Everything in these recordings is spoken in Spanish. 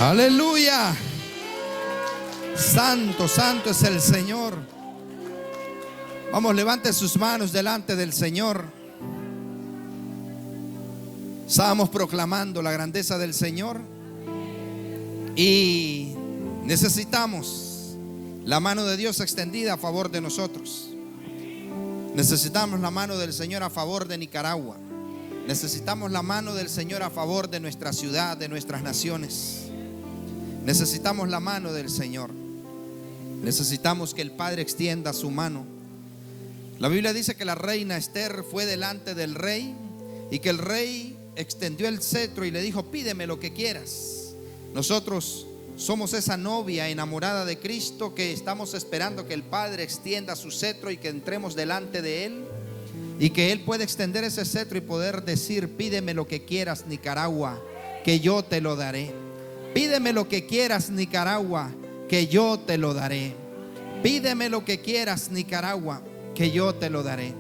Aleluya. Santo, santo es el Señor. Vamos, levante sus manos delante del Señor. Estábamos proclamando la grandeza del Señor y necesitamos la mano de Dios extendida a favor de nosotros. Necesitamos la mano del Señor a favor de Nicaragua. Necesitamos la mano del Señor a favor de nuestra ciudad, de nuestras naciones. Necesitamos la mano del Señor. Necesitamos que el Padre extienda su mano. La Biblia dice que la reina Esther fue delante del rey y que el rey extendió el cetro y le dijo: pídeme lo que quieras. Nosotros somos esa novia enamorada de Cristo que estamos esperando que el Padre extienda su cetro y que entremos delante de Él, y que Él pueda extender ese cetro y poder decir: pídeme lo que quieras, Nicaragua, que yo te lo daré. Pídeme lo que quieras, Nicaragua, que yo te lo daré. Pídeme lo que quieras, Nicaragua, que yo te lo daré.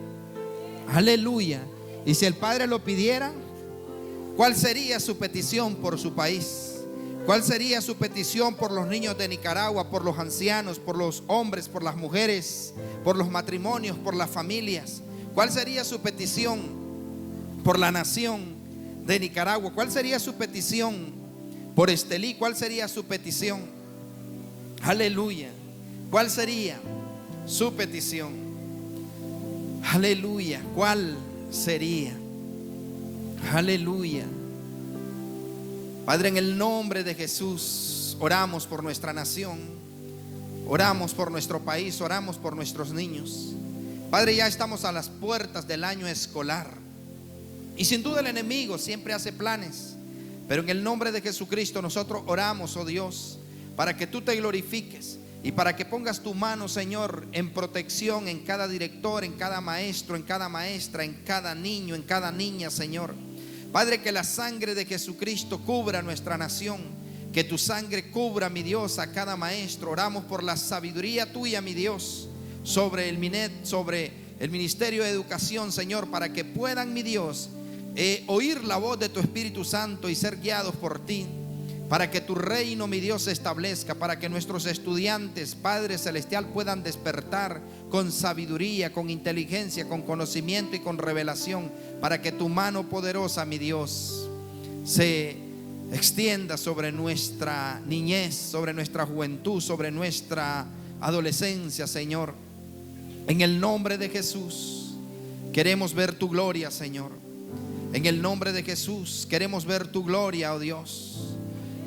Aleluya. Y si el Padre lo pidiera, ¿cuál sería su petición por su país? ¿Cuál sería su petición por los niños de Nicaragua, por los ancianos, por los hombres, por las mujeres, por los matrimonios, por las familias? ¿Cuál sería su petición por la nación de Nicaragua? ¿Cuál sería su petición por Estelí? ¿Cuál sería su petición? Aleluya. ¿Cuál sería su petición? Aleluya. ¿Cuál sería? Aleluya. Padre, en el nombre de Jesús, oramos por nuestra nación, oramos por nuestro país, oramos por nuestros niños. Padre, ya estamos a las puertas del año escolar y sin duda el enemigo siempre hace planes, pero en el nombre de Jesucristo nosotros oramos, oh Dios, para que tú te glorifiques y para que pongas tu mano, Señor, en protección en cada director, en cada maestro, en cada maestra, en cada niño, en cada niña, Señor. Padre, que la sangre de Jesucristo cubra nuestra nación, que tu sangre cubra, mi Dios, a cada maestro. Oramos por la sabiduría tuya, mi Dios, sobre el MINET, sobre el Ministerio de Educación, Señor, para que puedan, mi Dios, oír la voz de tu Espíritu Santo y ser guiados por ti, para que tu reino, mi Dios, se establezca, para que nuestros estudiantes, Padre Celestial, puedan despertar con sabiduría, con inteligencia, con conocimiento y con revelación, para que tu mano poderosa, mi Dios, se extienda sobre nuestra niñez, sobre nuestra juventud, sobre nuestra adolescencia, Señor. En el nombre de Jesús queremos ver tu gloria, Señor. En el nombre de Jesús queremos ver tu gloria, oh Dios.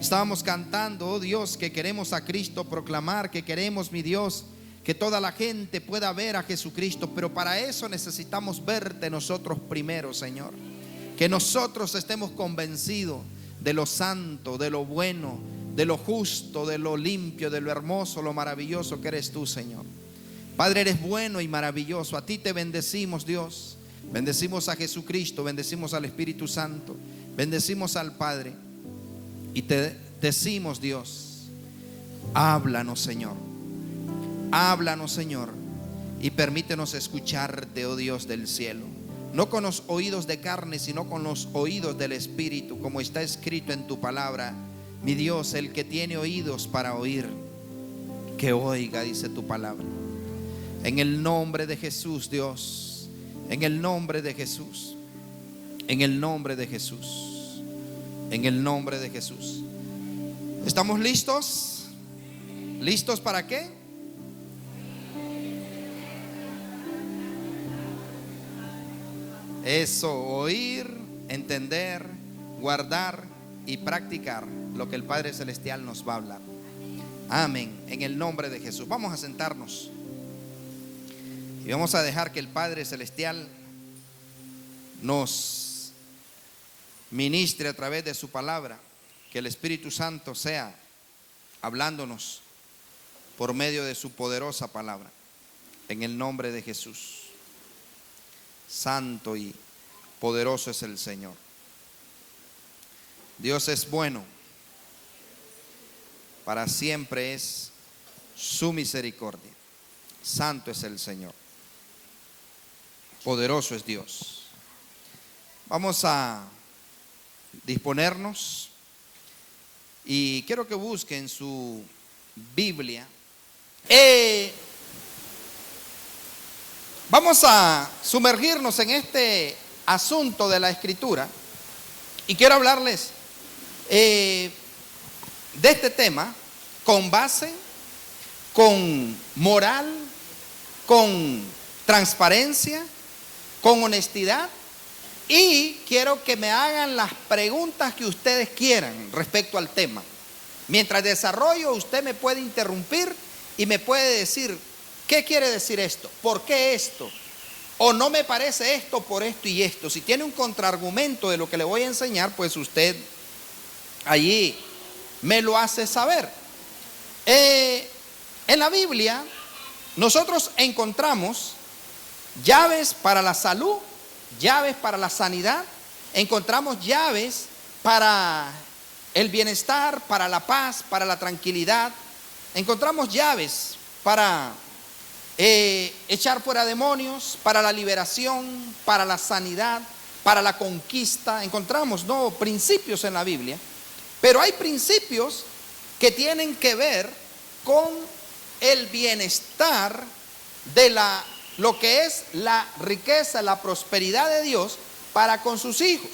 Estábamos cantando, oh Dios, que queremos a Cristo proclamar, que queremos, mi Dios, que toda la gente pueda ver a Jesucristo, pero para eso necesitamos verte nosotros primero, Señor. Que nosotros estemos convencidos de lo santo, de lo bueno, de lo justo, de lo limpio, de lo hermoso, lo maravilloso que eres tú, Señor. Padre, eres bueno y maravilloso. A ti te bendecimos, Dios. Bendecimos a Jesucristo, bendecimos al Espíritu Santo, bendecimos al Padre. Y te decimos, Dios, háblanos, Señor. Háblanos, Señor, y permítenos escucharte, oh Dios del cielo. No con los oídos de carne, sino con los oídos del Espíritu, como está escrito en tu palabra. Mi Dios, el que tiene oídos para oír, que oiga, dice tu palabra. En el nombre de Jesús, Dios, en el nombre de Jesús, en el nombre de Jesús, en el nombre de Jesús. ¿Estamos listos? ¿Listos para qué? Eso, oír, entender, guardar y practicar lo que el Padre Celestial nos va a hablar. Amén. En el nombre de Jesús. Vamos a sentarnos y vamos a dejar que el Padre Celestial nos ministre a través de su palabra. Que el Espíritu Santo sea hablándonos por medio de su poderosa palabra. En el nombre de Jesús. Santo y poderoso es el Señor. Dios es bueno. Para siempre es su misericordia. Santo es el Señor. Poderoso es Dios. Vamos a disponernos y quiero que busquen su Biblia. Vamos a sumergirnos en este asunto de la Escritura y quiero hablarles de este tema con base, con moral, con transparencia, con honestidad, y quiero que me hagan las preguntas que ustedes quieran respecto al tema. Mientras desarrollo, usted me puede interrumpir y me puede decir: ¿qué quiere decir esto? ¿Por qué esto? O no me parece esto por esto y esto. Si tiene un contraargumento de lo que le voy a enseñar, pues usted allí me lo hace saber. En la Biblia nosotros encontramos llaves para la salud, llaves para la sanidad, encontramos llaves para el bienestar, para la paz, para la tranquilidad, encontramos llaves para echar fuera demonios, para la liberación, para la sanidad, para la conquista. Encontramos principios en la Biblia, pero hay principios que tienen que ver con el bienestar de lo que es la riqueza, la prosperidad de Dios para con sus hijos.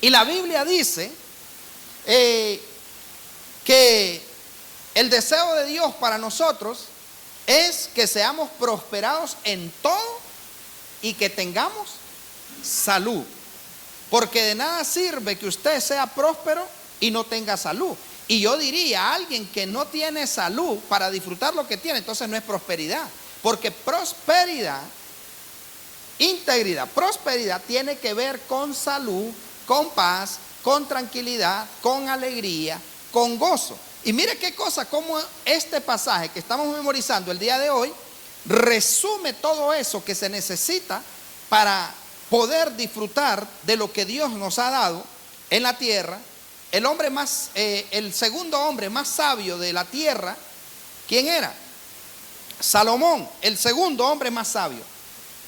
Y la Biblia dice que el deseo de Dios para nosotros es que seamos prosperados en todo y que tengamos salud. Porque de nada sirve que usted sea próspero y no tenga salud. Y yo diría, alguien que no tiene salud para disfrutar lo que tiene, entonces no es prosperidad. Porque prosperidad, integridad, prosperidad tiene que ver con salud, con paz, con tranquilidad, con alegría, con gozo. Y mire qué cosa, como este pasaje que estamos memorizando el día de hoy resume todo eso que se necesita para poder disfrutar de lo que Dios nos ha dado en la tierra. El segundo hombre más sabio de la tierra, ¿quién era? Salomón, el segundo hombre más sabio.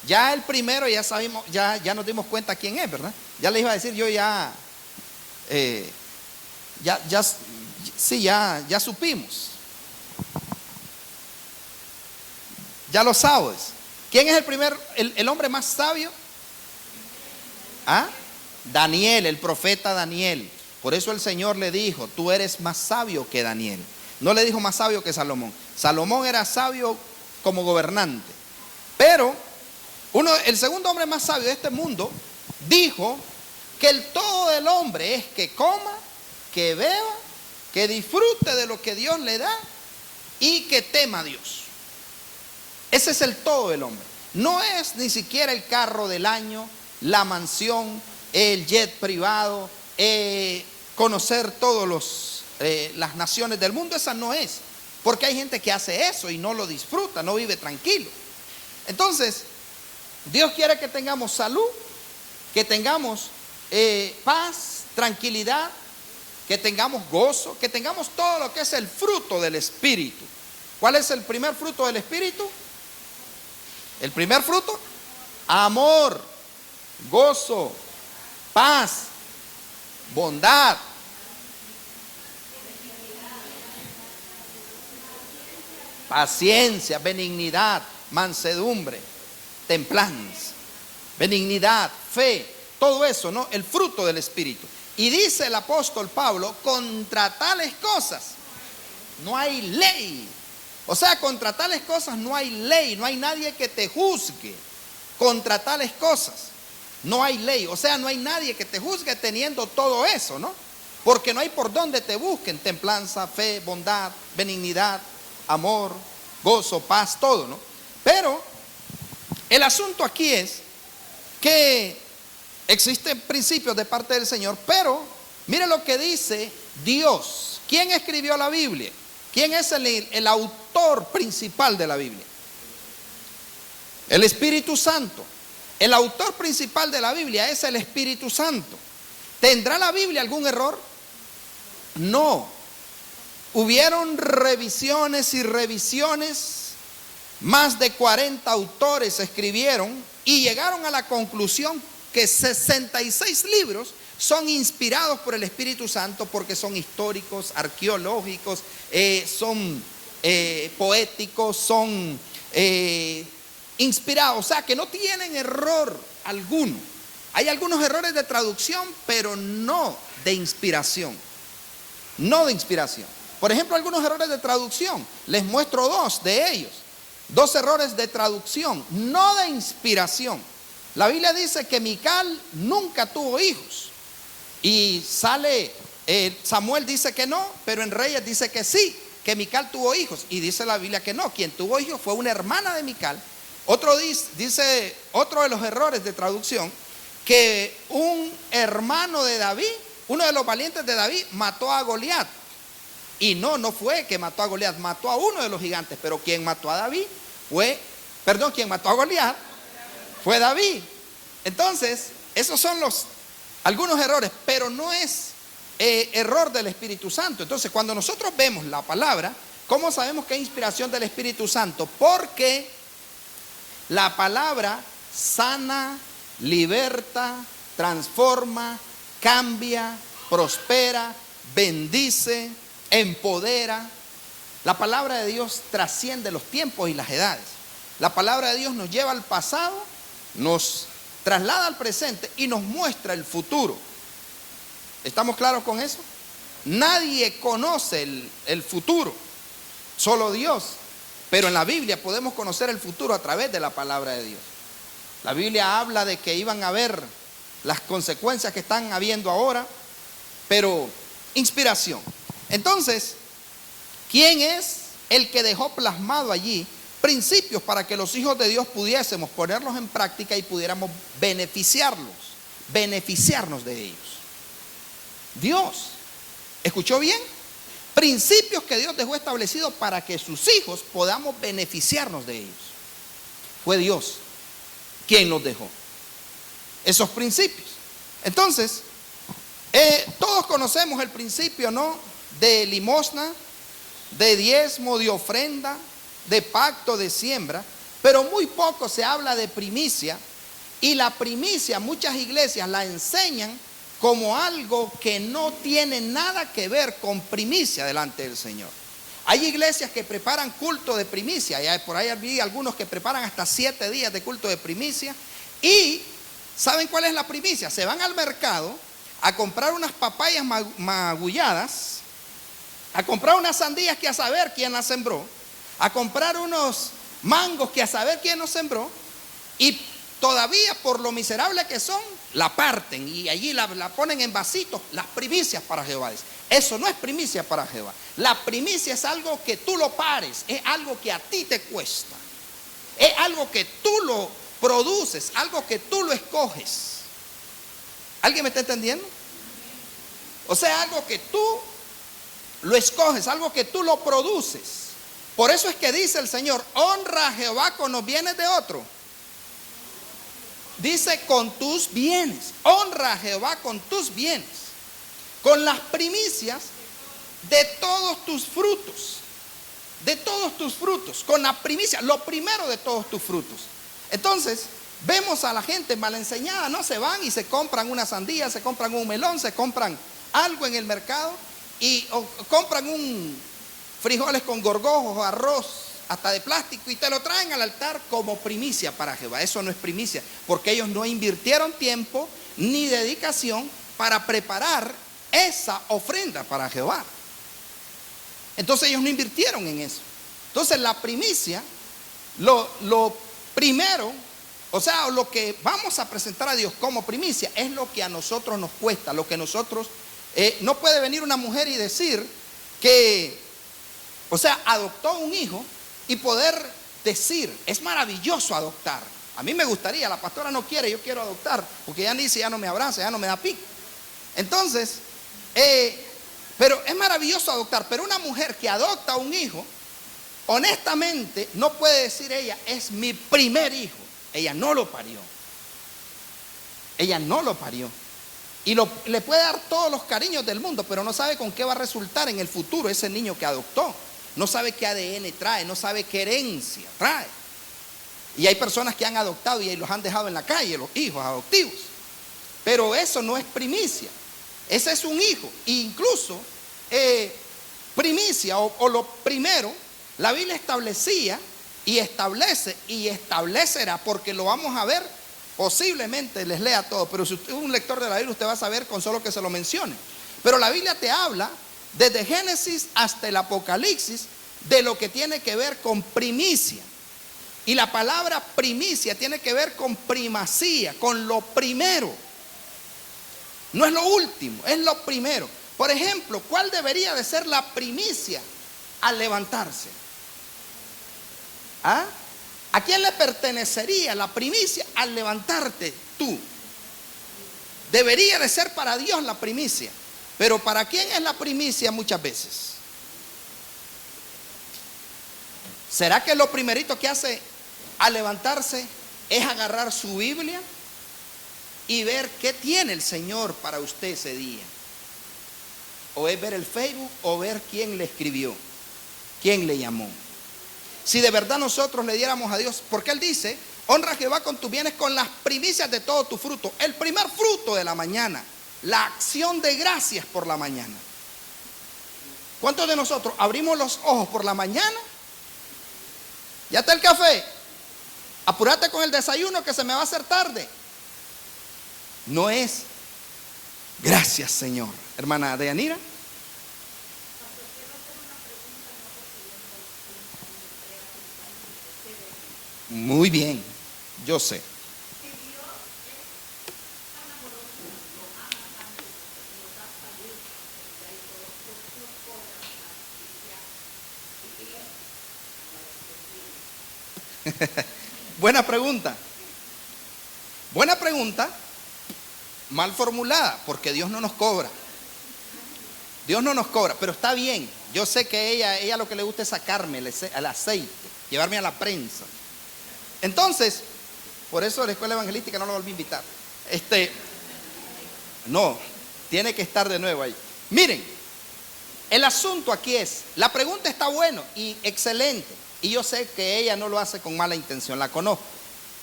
Ya el primero ya sabemos, ya nos dimos cuenta quién es, ¿verdad? Ya les iba a decir yo ya supimos. Ya lo sabes. ¿Quién es el hombre más sabio? ¿Ah? Daniel, el profeta Daniel. Por eso el Señor le dijo: tú eres más sabio que Daniel. No le dijo más sabio que Salomón. Salomón era sabio como gobernante. Pero el segundo hombre más sabio de este mundo dijo que el todo del hombre es que coma, que beba, que disfrute de lo que Dios le da y que tema a Dios. Ese es el todo del hombre. No es ni siquiera el carro del año, la mansión, el jet privado, conocer todas las naciones del mundo. Esa no es, porque hay gente que hace eso y no lo disfruta, no vive tranquilo. Entonces Dios quiere que tengamos salud, que tengamos paz, tranquilidad, que tengamos gozo, que tengamos todo lo que es el fruto del Espíritu. ¿Cuál es el primer fruto del Espíritu? El primer fruto: amor, gozo, paz, bondad, paciencia, benignidad, mansedumbre, templanza, benignidad, fe, todo eso, ¿no? El fruto del Espíritu. Y dice el apóstol Pablo: contra tales cosas no hay ley. O sea, contra tales cosas no hay ley, no hay nadie que te juzgue. Contra tales cosas no hay ley. O sea, no hay nadie que te juzgue teniendo todo eso, ¿no? Porque no hay por dónde te busquen: templanza, fe, bondad, benignidad, amor, gozo, paz, todo, ¿no? Pero el asunto aquí es que existen principios de parte del Señor, pero mire lo que dice Dios. ¿Quién escribió la Biblia? ¿Quién es el autor principal de la Biblia? El Espíritu Santo. El autor principal de la Biblia es el Espíritu Santo. ¿Tendrá la Biblia algún error? No. Hubieron revisiones y revisiones. Más de 40 autores escribieron y llegaron a la conclusión que 66 libros son inspirados por el Espíritu Santo porque son históricos, arqueológicos, son poéticos, son inspirados, o sea que no tienen error alguno. Hay algunos errores de traducción, pero no de inspiración. No de inspiración. Por ejemplo, algunos errores de traducción. Les muestro dos de ellos. Dos errores de traducción, no de inspiración. La Biblia dice que Mical nunca tuvo hijos. Y sale, Samuel dice que no, pero en Reyes dice que sí, que Mical tuvo hijos. Y dice la Biblia que no, quien tuvo hijos fue una hermana de Mical. Otro dice, otro de los errores de traducción, que un hermano de David, uno de los valientes de David, mató a Goliat. Y no fue que mató a Goliat, mató a uno de los gigantes, pero quien mató a David quien mató a Goliat fue David. Entonces, esos son algunos errores, pero no es error del Espíritu Santo. Entonces, cuando nosotros vemos la palabra, ¿cómo sabemos que es inspiración del Espíritu Santo? Porque la palabra sana, liberta, transforma, cambia, prospera, bendice, empodera. La palabra de Dios trasciende los tiempos y las edades. La palabra de Dios nos lleva al pasado, nos traslada al presente y nos muestra el futuro. ¿Estamos claros con eso? Nadie conoce el futuro, solo Dios. Pero en la Biblia podemos conocer el futuro a través de la palabra de Dios. La Biblia habla de que iban a haber las consecuencias que están habiendo ahora, pero inspiración. Entonces, ¿quién es el que dejó plasmado allí principios para que los hijos de Dios pudiésemos ponerlos en práctica y pudiéramos beneficiarnos de ellos? Dios. ¿Escuchó bien? Principios que Dios dejó establecidos para que sus hijos podamos beneficiarnos de ellos. Fue Dios quien los dejó esos principios. Entonces, todos conocemos el principio, ¿no?, de limosna, de diezmo, de ofrenda, de pacto, de siembra, pero muy poco se habla de primicia. Y la primicia muchas iglesias la enseñan como algo que no tiene nada que ver con primicia delante del Señor. Hay iglesias que preparan culto de primicia, y por ahí vi algunos que preparan hasta 7 días de culto de primicia. Y ¿saben cuál es la primicia? Se van al mercado a comprar unas papayas magulladas, a comprar unas sandías que a saber quién las sembró, a comprar unos mangos que a saber quién los sembró, y todavía por lo miserable que son, la parten y allí la ponen en vasitos, las primicias para Jehová. Eso no es primicia para Jehová. La primicia es algo que tú lo pares, es algo que a ti te cuesta, es algo que tú lo produces, algo que tú lo escoges. ¿Alguien me está entendiendo? O sea, algo que tú lo escoges, algo que tú lo produces. Por eso es que dice el Señor: honra a Jehová con los bienes de otro. Dice con tus bienes. Honra a Jehová con tus bienes, con las primicias de todos tus frutos. De todos tus frutos, con la primicia, lo primero de todos tus frutos. Entonces, vemos a la gente mal enseñada, ¿no? Se van y se compran una sandía, se compran un melón, se compran algo en el mercado o compran un frijoles con gorgojos, arroz, hasta de plástico, y te lo traen al altar como primicia para Jehová. Eso no es primicia, porque ellos no invirtieron tiempo ni dedicación para preparar esa ofrenda para Jehová. Entonces ellos no invirtieron en eso. Entonces la primicia, lo primero, o sea, lo que vamos a presentar a Dios como primicia es lo que a nosotros nos cuesta, lo que nosotros, no puede venir una mujer y decir que, o sea, adoptó un hijo y poder decir, es maravilloso adoptar. A mí me gustaría, la pastora no quiere, yo quiero adoptar, porque ya dice, ya no me abraza, ya no me da pico. Entonces, pero es maravilloso adoptar, pero una mujer que adopta un hijo, honestamente, no puede decir ella, es mi primer hijo. Ella no lo parió. Ella no lo parió. Y le puede dar todos los cariños del mundo, pero no sabe con qué va a resultar en el futuro ese niño que adoptó. No sabe qué ADN trae, no sabe qué herencia trae. Y hay personas que han adoptado y los han dejado en la calle, los hijos adoptivos. pero eso no es primicia. Ese es un hijo. E incluso primicia o lo primero, la Biblia establecía y establece y establecerá, porque lo vamos a ver, posiblemente les lea todo, pero si usted es un lector de la Biblia, usted va a saber con solo que se lo mencione. Pero la Biblia te habla desde Génesis hasta el Apocalipsis de lo que tiene que ver con primicia. Y la palabra primicia tiene que ver con primacía, con lo primero. No es lo último, es lo primero. Por ejemplo, ¿cuál debería de ser la primicia al levantarse? ¿Ah? ¿A quién le pertenecería la primicia al levantarte tú? Debería de ser para Dios la primicia. Pero ¿para quién es la primicia muchas veces? ¿Será que lo primerito que hace al levantarse es agarrar su Biblia y ver qué tiene el Señor para usted ese día? ¿O es ver el Facebook o ver quién le escribió, quién le llamó? Si de verdad nosotros le diéramos a Dios, porque Él dice, honra a Jehová con tus bienes, con las primicias de todo tu fruto, el primer fruto de la mañana, la acción de gracias por la mañana. ¿Cuántos de nosotros abrimos los ojos por la mañana? Ya está el café, apúrate con el desayuno que se me va a hacer tarde. No es, gracias Señor. Hermana Deyanira. Muy bien, yo sé. Buena pregunta. Buena pregunta, mal formulada, porque Dios no nos cobra. Dios no nos cobra, pero está bien. Yo sé que ella lo que le gusta es sacarme el aceite, llevarme a la prensa. Entonces, por eso la escuela evangelística no lo volví a invitar. No, tiene que estar de nuevo ahí. Miren, el asunto aquí es, la pregunta está buena y excelente. Y yo sé que ella no lo hace con mala intención, la conozco,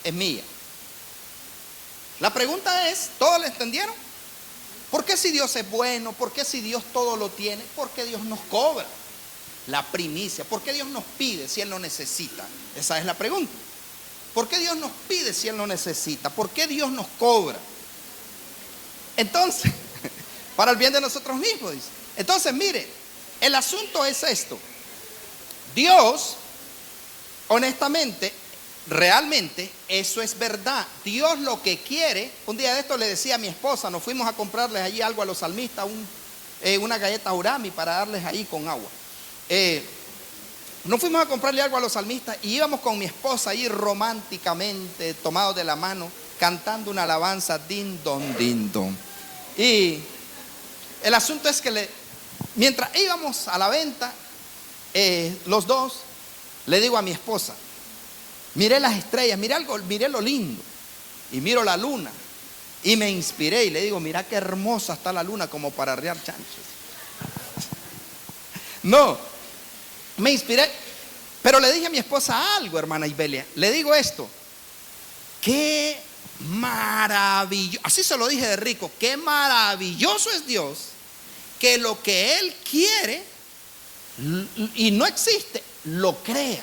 es mía. La pregunta es, ¿todos la entendieron? ¿Por qué si Dios es bueno? ¿Por qué si Dios todo lo tiene? ¿Por qué Dios nos cobra la primicia? ¿Por qué Dios nos pide si Él lo necesita? Esa es la pregunta. ¿Por qué Dios nos pide si Él lo necesita? ¿Por qué Dios nos cobra? Entonces, para el bien de nosotros mismos, dice. Entonces, mire, el asunto es esto. Dios, honestamente, realmente, eso es verdad. Dios lo que quiere, un día de esto le decía a mi esposa, nos fuimos a comprarles allí algo a los salmistas, una galleta Urami para darles ahí con agua. Nos fuimos a comprarle algo a los salmistas y íbamos con mi esposa ahí románticamente, tomados de la mano, cantando una alabanza, din don. Y el asunto es que mientras íbamos a la venta, los dos, le digo a mi esposa, miré las estrellas, miré lo lindo, y miro la luna, y me inspiré y le digo, mira qué hermosa está la luna como para arriar chanchos. No. Me inspiré, pero le dije a mi esposa algo, hermana Ibelia. Le digo esto: qué maravilloso, así se lo dije de rico, qué maravilloso es Dios, que lo que Él quiere y no existe, lo crea.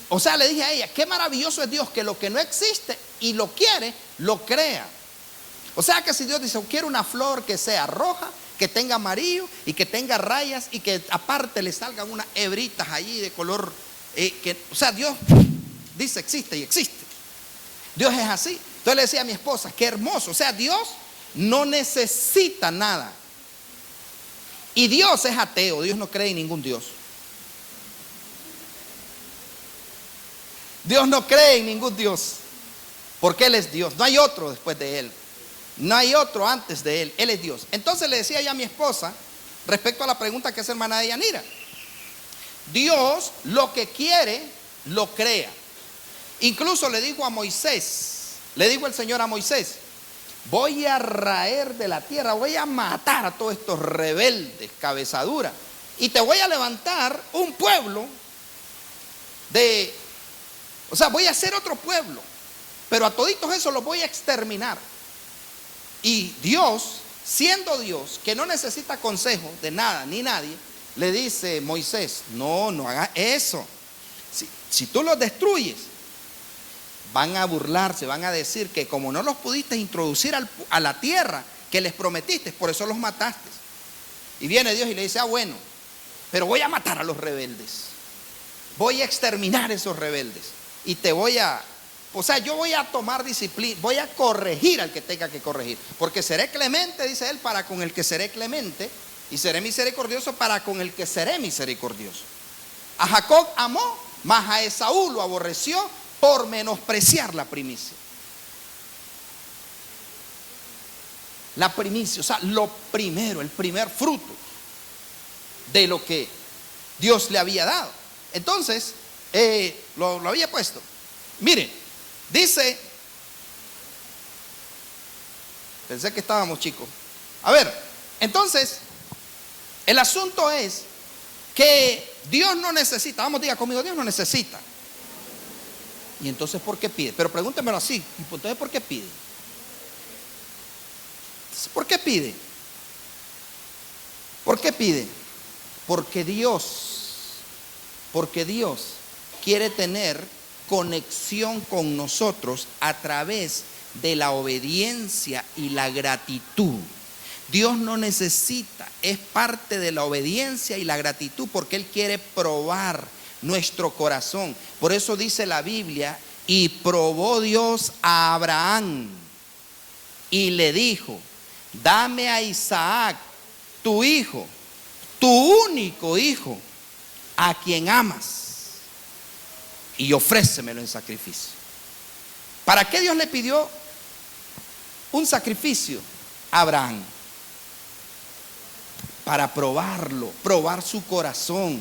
O sea, le dije a ella, qué maravilloso es Dios, que lo que no existe y lo quiere, lo crea. O sea que si Dios dice, quiero una flor que sea roja, que tenga amarillo y que tenga rayas y que aparte le salgan unas hebritas allí de color, o sea, Dios dice existe y existe. Dios es así. Entonces le decía a mi esposa, qué hermoso. O sea, Dios no necesita nada. Y Dios es ateo, Dios no cree en ningún Dios. Dios no cree en ningún Dios, porque Él es Dios, no hay otro después de Él. No hay otro antes de Él, Él es Dios. Entonces le decía ya a mi esposa, respecto a la pregunta que hace hermana Deyanira, Dios lo que quiere, lo crea. Incluso le dijo a Moisés, le dijo el Señor a Moisés, voy a raer de la tierra, voy a matar a todos estos rebeldes, cabezadura, y te voy a levantar un pueblo o sea, voy a hacer otro pueblo. pero a toditos esos los voy a exterminar. Y Dios, siendo Dios, que no necesita consejo de nada ni nadie, le dice: Moisés, no hagas eso. Si tú los destruyes, van a burlarse, van a decir que como no los pudiste introducir a la tierra que les prometiste, por eso los mataste. Y viene Dios y le dice: bueno, pero voy a matar a los rebeldes, voy a exterminar a esos rebeldes y yo voy a tomar disciplina, voy a corregir al que tenga que corregir, porque seré clemente, dice él, para con el que seré clemente, y seré misericordioso para con el que seré misericordioso. A Jacob amó, mas a Esaú lo aborreció por menospreciar la primicia. La primicia, o sea, lo primero, el primer fruto de lo que Dios le había dado. Entonces, lo había puesto. Miren, dice, pensé que estábamos, chicos. A ver, entonces, el asunto es que Dios no necesita. Vamos, diga conmigo: Dios no necesita. Y entonces, ¿por qué pide? Pero pregúntemelo así: ¿y entonces por qué pide? ¿Por qué pide? ¿Por qué pide? Porque Dios quiere tener conexión con nosotros a través de la obediencia y la gratitud. Dios no necesita, es parte de la obediencia y la gratitud, porque Él quiere probar nuestro corazón. Por eso dice la Biblia: y probó Dios a Abraham y le dijo: dame a Isaac, tu hijo, tu único hijo, a quien amas, y ofrécemelo en sacrificio. ¿Para qué Dios le pidió un sacrificio a Abraham? Para probarlo, probar su corazón,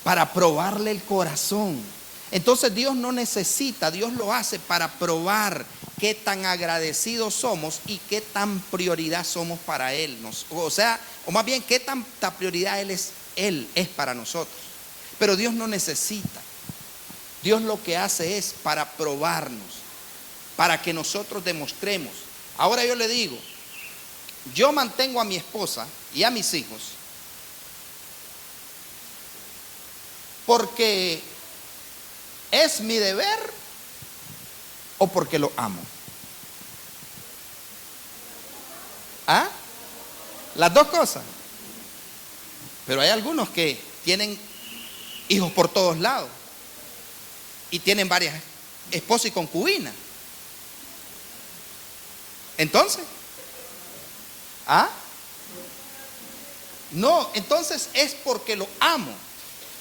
para probarle el corazón. Entonces Dios no necesita, Dios lo hace para probar qué tan agradecidos somos y qué tan prioridad somos para Él. O más bien, qué tanta prioridad Él es para nosotros. Pero Dios no necesita. Dios lo que hace es para probarnos, para que nosotros demostremos. Ahora yo le digo, yo mantengo a mi esposa y a mis hijos porque es mi deber o porque lo amo. ¿Ah? Las dos cosas. Pero hay algunos que tienen hijos por todos lados y tienen varias esposas y concubinas. Entonces, no, entonces es porque lo amo.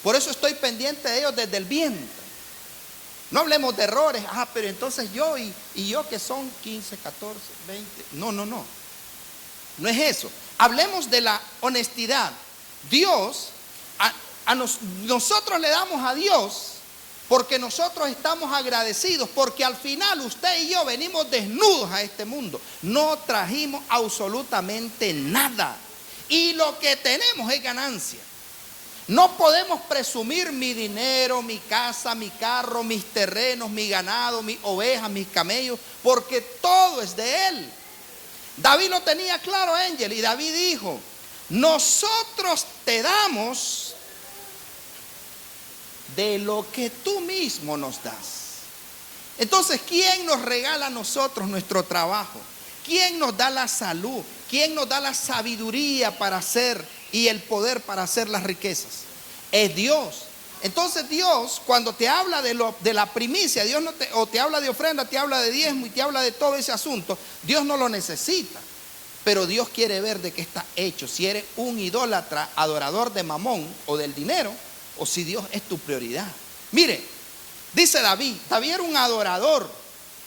Por eso estoy pendiente de ellos desde el vientre. No hablemos de errores. Pero entonces yo y yo, que son 15, 14, 20. No. No es eso. Hablemos de la honestidad. Dios, nosotros le damos a Dios porque nosotros estamos agradecidos, porque al final usted y yo venimos desnudos a este mundo. No trajimos absolutamente nada. Y lo que tenemos es ganancia. No podemos presumir mi dinero, mi casa, mi carro, mis terrenos, mi ganado, mis ovejas, mis camellos, porque todo es de Él. David lo tenía claro, Ángel, y David dijo: nosotros te damos de lo que tú mismo nos das. Entonces, ¿quién nos regala a nosotros nuestro trabajo? ¿Quién nos da la salud? ¿Quién nos da la sabiduría para hacer y el poder para hacer las riquezas? Es Dios. Entonces Dios, cuando te habla de la primicia, Dios no o te habla de ofrenda, te habla de diezmo y te habla de todo ese asunto, Dios no lo necesita. Pero Dios quiere ver de qué está hecho. Si eres un idólatra, adorador de Mamón o del dinero, o si Dios es tu prioridad. Mire, dice David era un adorador.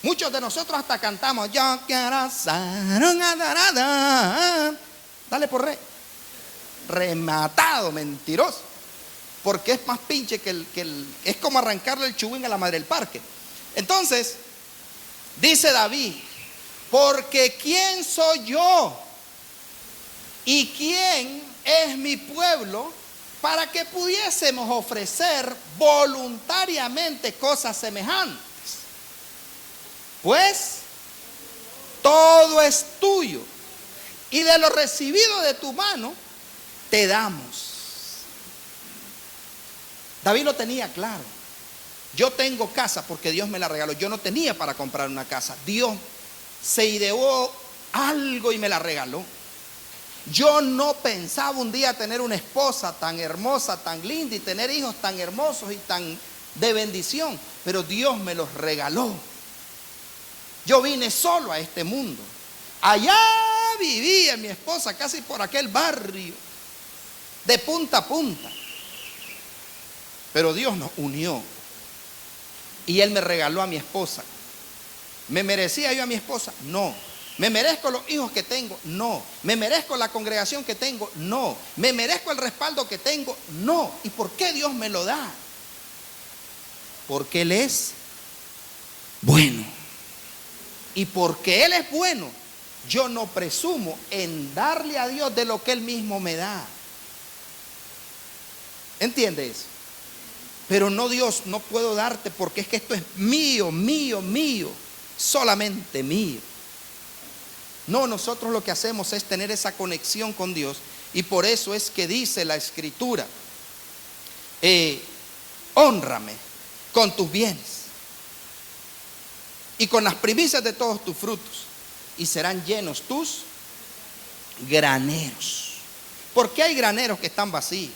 Muchos de nosotros hasta cantamos: yo quiero ser un adorador. Dale por rey. Rematado, mentiroso. Porque es más pinche es como arrancarle el chubín a la madre del parque. Entonces, dice David: porque ¿quién soy yo? ¿Y quién es mi pueblo para que pudiésemos ofrecer voluntariamente cosas semejantes? pues todo es tuyo, y de lo recibido de tu mano te damos. David lo tenía claro. Yo tengo casa porque Dios me la regaló. Yo no tenía para comprar una casa. Dios se ideó algo y me la regaló. Yo no pensaba un día tener una esposa tan hermosa, tan linda, y tener hijos tan hermosos y tan de bendición, pero Dios me los regaló. Yo vine solo a este mundo. Allá vivía mi esposa, casi por aquel barrio, de punta a punta. Pero Dios nos unió y Él me regaló a mi esposa. ¿Me merecía yo a mi esposa? No. ¿Me merezco los hijos que tengo? No. ¿Me merezco la congregación que tengo? No. ¿Me merezco el respaldo que tengo? No. ¿Y por qué Dios me lo da? Porque Él es bueno. Y porque Él es bueno, yo no presumo en darle a Dios de lo que Él mismo me da. ¿Entiendes? Pero no, Dios, no puedo darte porque es que esto es mío, mío, mío, solamente mío. No, nosotros lo que hacemos es tener esa conexión con Dios, y por eso es que dice la Escritura, hónrame con tus bienes y con las primicias de todos tus frutos, y serán llenos tus graneros. ¿Por qué hay graneros que están vacíos?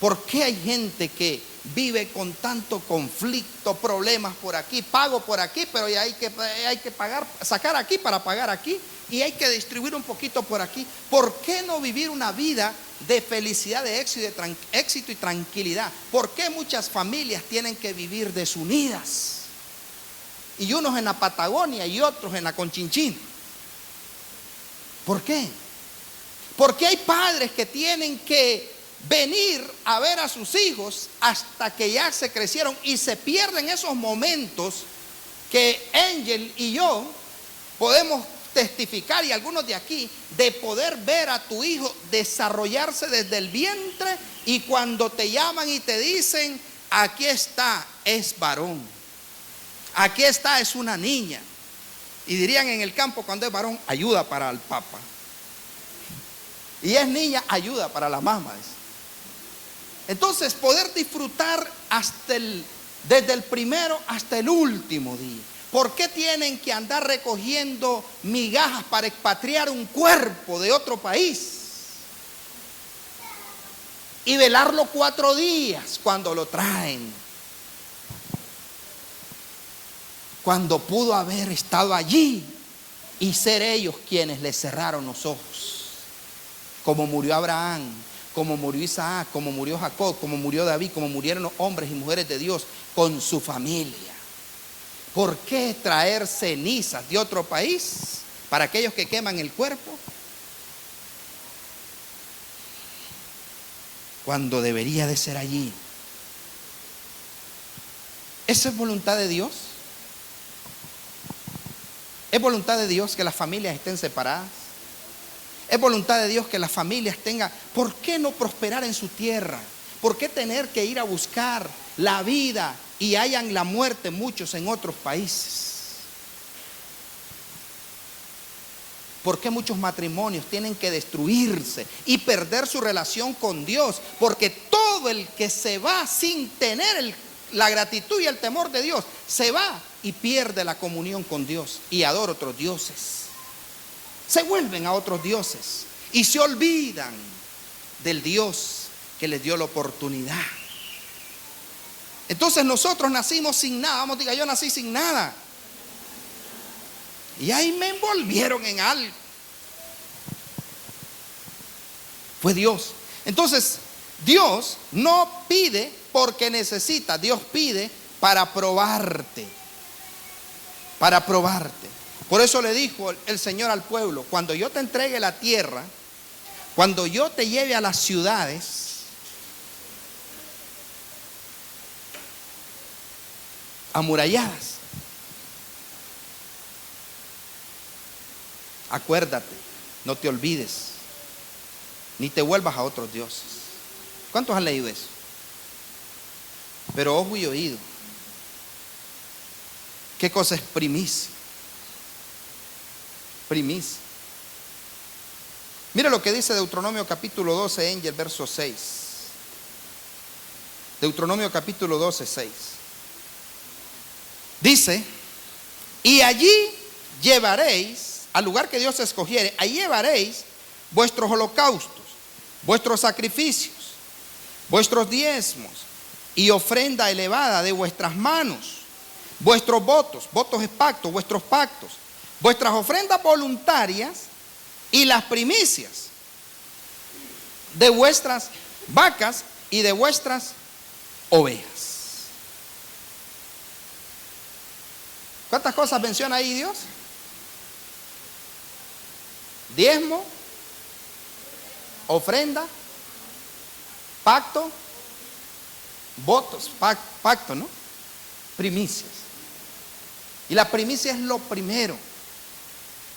¿Por qué hay gente que vive con tanto conflicto, problemas por aquí? Pago por aquí, pero ya hay que pagar, sacar aquí para pagar aquí, y hay que distribuir un poquito por aquí. ¿Por qué no vivir una vida de felicidad, de éxito y tranquilidad? ¿Por qué muchas familias tienen que vivir desunidas? Y unos en la Patagonia y otros en la Conchinchina. ¿Por qué? Porque hay padres que tienen que venir a ver a sus hijos hasta que ya se crecieron, y se pierden esos momentos que Angel y yo podemos testificar, y algunos de aquí, de poder ver a tu hijo desarrollarse desde el vientre, y cuando te llaman y te dicen: aquí está, es varón, aquí está, es una niña. Y dirían en el campo, cuando es varón, ayuda para el papá, y es niña, ayuda para la mamá. Entonces, poder disfrutar desde el primero hasta el último día. ¿Por qué tienen que andar recogiendo migajas para expatriar un cuerpo de otro país y velarlo 4 días cuando lo traen, cuando pudo haber estado allí y ser ellos quienes le cerraron los ojos? Como murió Abraham, como murió Isaac, como murió Jacob, como murió David, como murieron los hombres y mujeres de Dios con su familia. ¿Por qué traer cenizas de otro país para aquellos que queman el cuerpo, cuando debería de ser allí? ¿Esa es voluntad de Dios? ¿Es voluntad de Dios que las familias estén separadas? ¿Es voluntad de Dios que las familias tengan? ¿Por qué no prosperar en su tierra? ¿Por qué tener que ir a buscar la vida y hayan la muerte muchos en otros países? ¿Por qué muchos matrimonios tienen que destruirse y perder su relación con Dios? Porque todo el que se va sin tener la gratitud y el temor de Dios, se va y pierde la comunión con Dios y adora otros dioses. Se vuelven a otros dioses y se olvidan del Dios que les dio la oportunidad. Entonces nosotros nacimos sin nada. Vamos, diga: yo nací sin nada, y ahí me envolvieron en algo. Fue Dios. Entonces Dios no pide porque necesita. Dios pide para probarte. Para probarte. Por eso le dijo el Señor al pueblo: cuando yo te entregue la tierra, cuando yo te lleve a las ciudades amuralladas, acuérdate, no te olvides, ni te vuelvas a otros dioses. ¿Cuántos han leído eso? Pero ojo y oído. ¿Qué cosa es primicia? Primicia. Mira lo que dice Deuteronomio capítulo 12 en el verso 6. Deuteronomio capítulo 12, 6. Dice: y allí llevaréis, al lugar que Dios escogiere, allí llevaréis vuestros holocaustos, vuestros sacrificios, vuestros diezmos y ofrenda elevada de vuestras manos, vuestros votos, votos es pacto, vuestros pactos, vuestras ofrendas voluntarias y las primicias de vuestras vacas y de vuestras ovejas. ¿Cuántas cosas menciona ahí Dios? Diezmo, ofrenda, pacto, votos, pacto, ¿no? Primicias. Y la primicia es lo primero.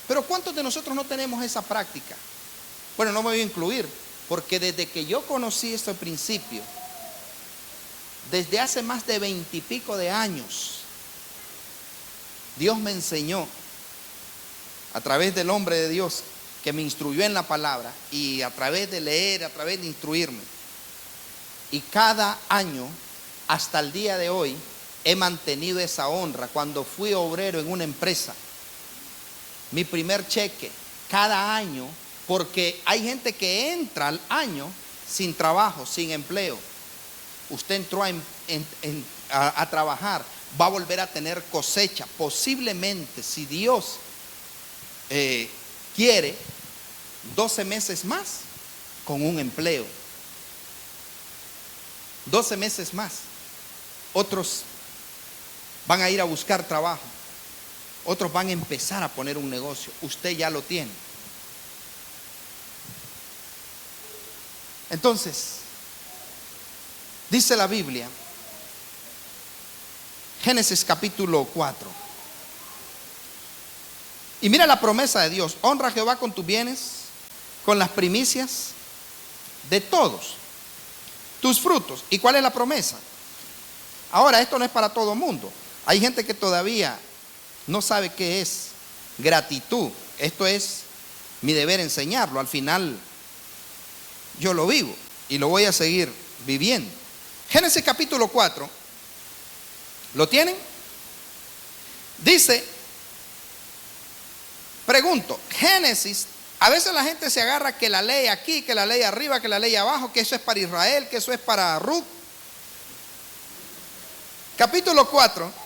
Pero ¿cuántos de nosotros no tenemos esa práctica? Bueno, no me voy a incluir, porque desde que yo conocí este principio, desde hace más de 20 y pico de años, Dios me enseñó a través del hombre de Dios que me instruyó en la palabra, y a través de leer, a través de instruirme. Y cada año, hasta el día de hoy, he mantenido esa honra. Cuando fui obrero en una empresa, mi primer cheque, cada año, porque hay gente que entra al año sin trabajo, sin empleo. Usted entró a trabajar, va a volver a tener cosecha, posiblemente, si Dios quiere, 12 meses más con un empleo. 12 meses más. Otros van a ir a buscar trabajo. Otros van a empezar a poner un negocio. Usted ya lo tiene. Entonces, dice la Biblia, Génesis capítulo 4. Y mira la promesa de Dios: honra a Jehová con tus bienes, con las primicias de todos tus frutos. ¿Y cuál es la promesa? Ahora, esto no es para todo mundo. Hay gente que todavía no sabe qué es gratitud. Esto es mi deber enseñarlo. Al final yo lo vivo y lo voy a seguir viviendo. Génesis capítulo 4. ¿Lo tienen? Dice, pregunto, Génesis, a veces la gente se agarra que la ley aquí, que la ley arriba, que la ley abajo, que eso es para Israel, que eso es para Ruth. Capítulo 4,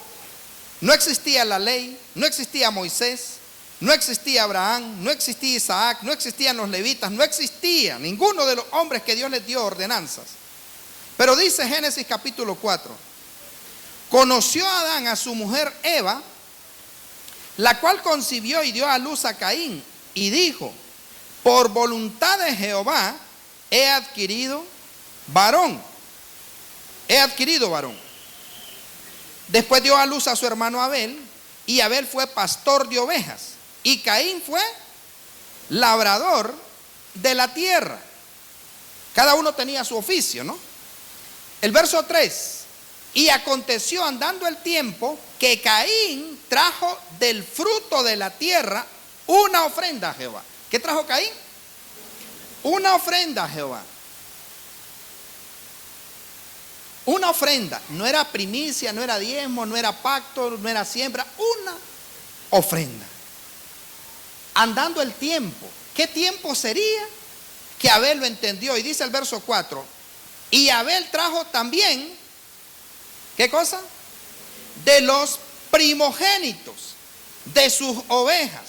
no existía la ley, no existía Moisés, no existía Abraham, no existía Isaac, no existían los levitas, no existía ninguno de los hombres que Dios les dio ordenanzas. Pero dice Génesis capítulo 4, conoció a Adán a su mujer Eva, la cual concibió y dio a luz a Caín, y dijo: por voluntad de Jehová he adquirido varón. He adquirido varón. Después dio a luz a su hermano Abel, y Abel fue pastor de ovejas, y Caín fue labrador de la tierra. Cada uno tenía su oficio, ¿no? El verso 3. Y aconteció andando el tiempo que Caín trajo del fruto de la tierra una ofrenda a Jehová. ¿Qué trajo Caín? Una ofrenda a Jehová. Una ofrenda. No era primicia, no era diezmo, no era pacto, no era siembra. Una ofrenda. Andando el tiempo. ¿Qué tiempo sería? Que Abel lo entendió. Y dice el verso 4. Y Abel trajo también, ¿qué cosa? De los primogénitos de sus ovejas,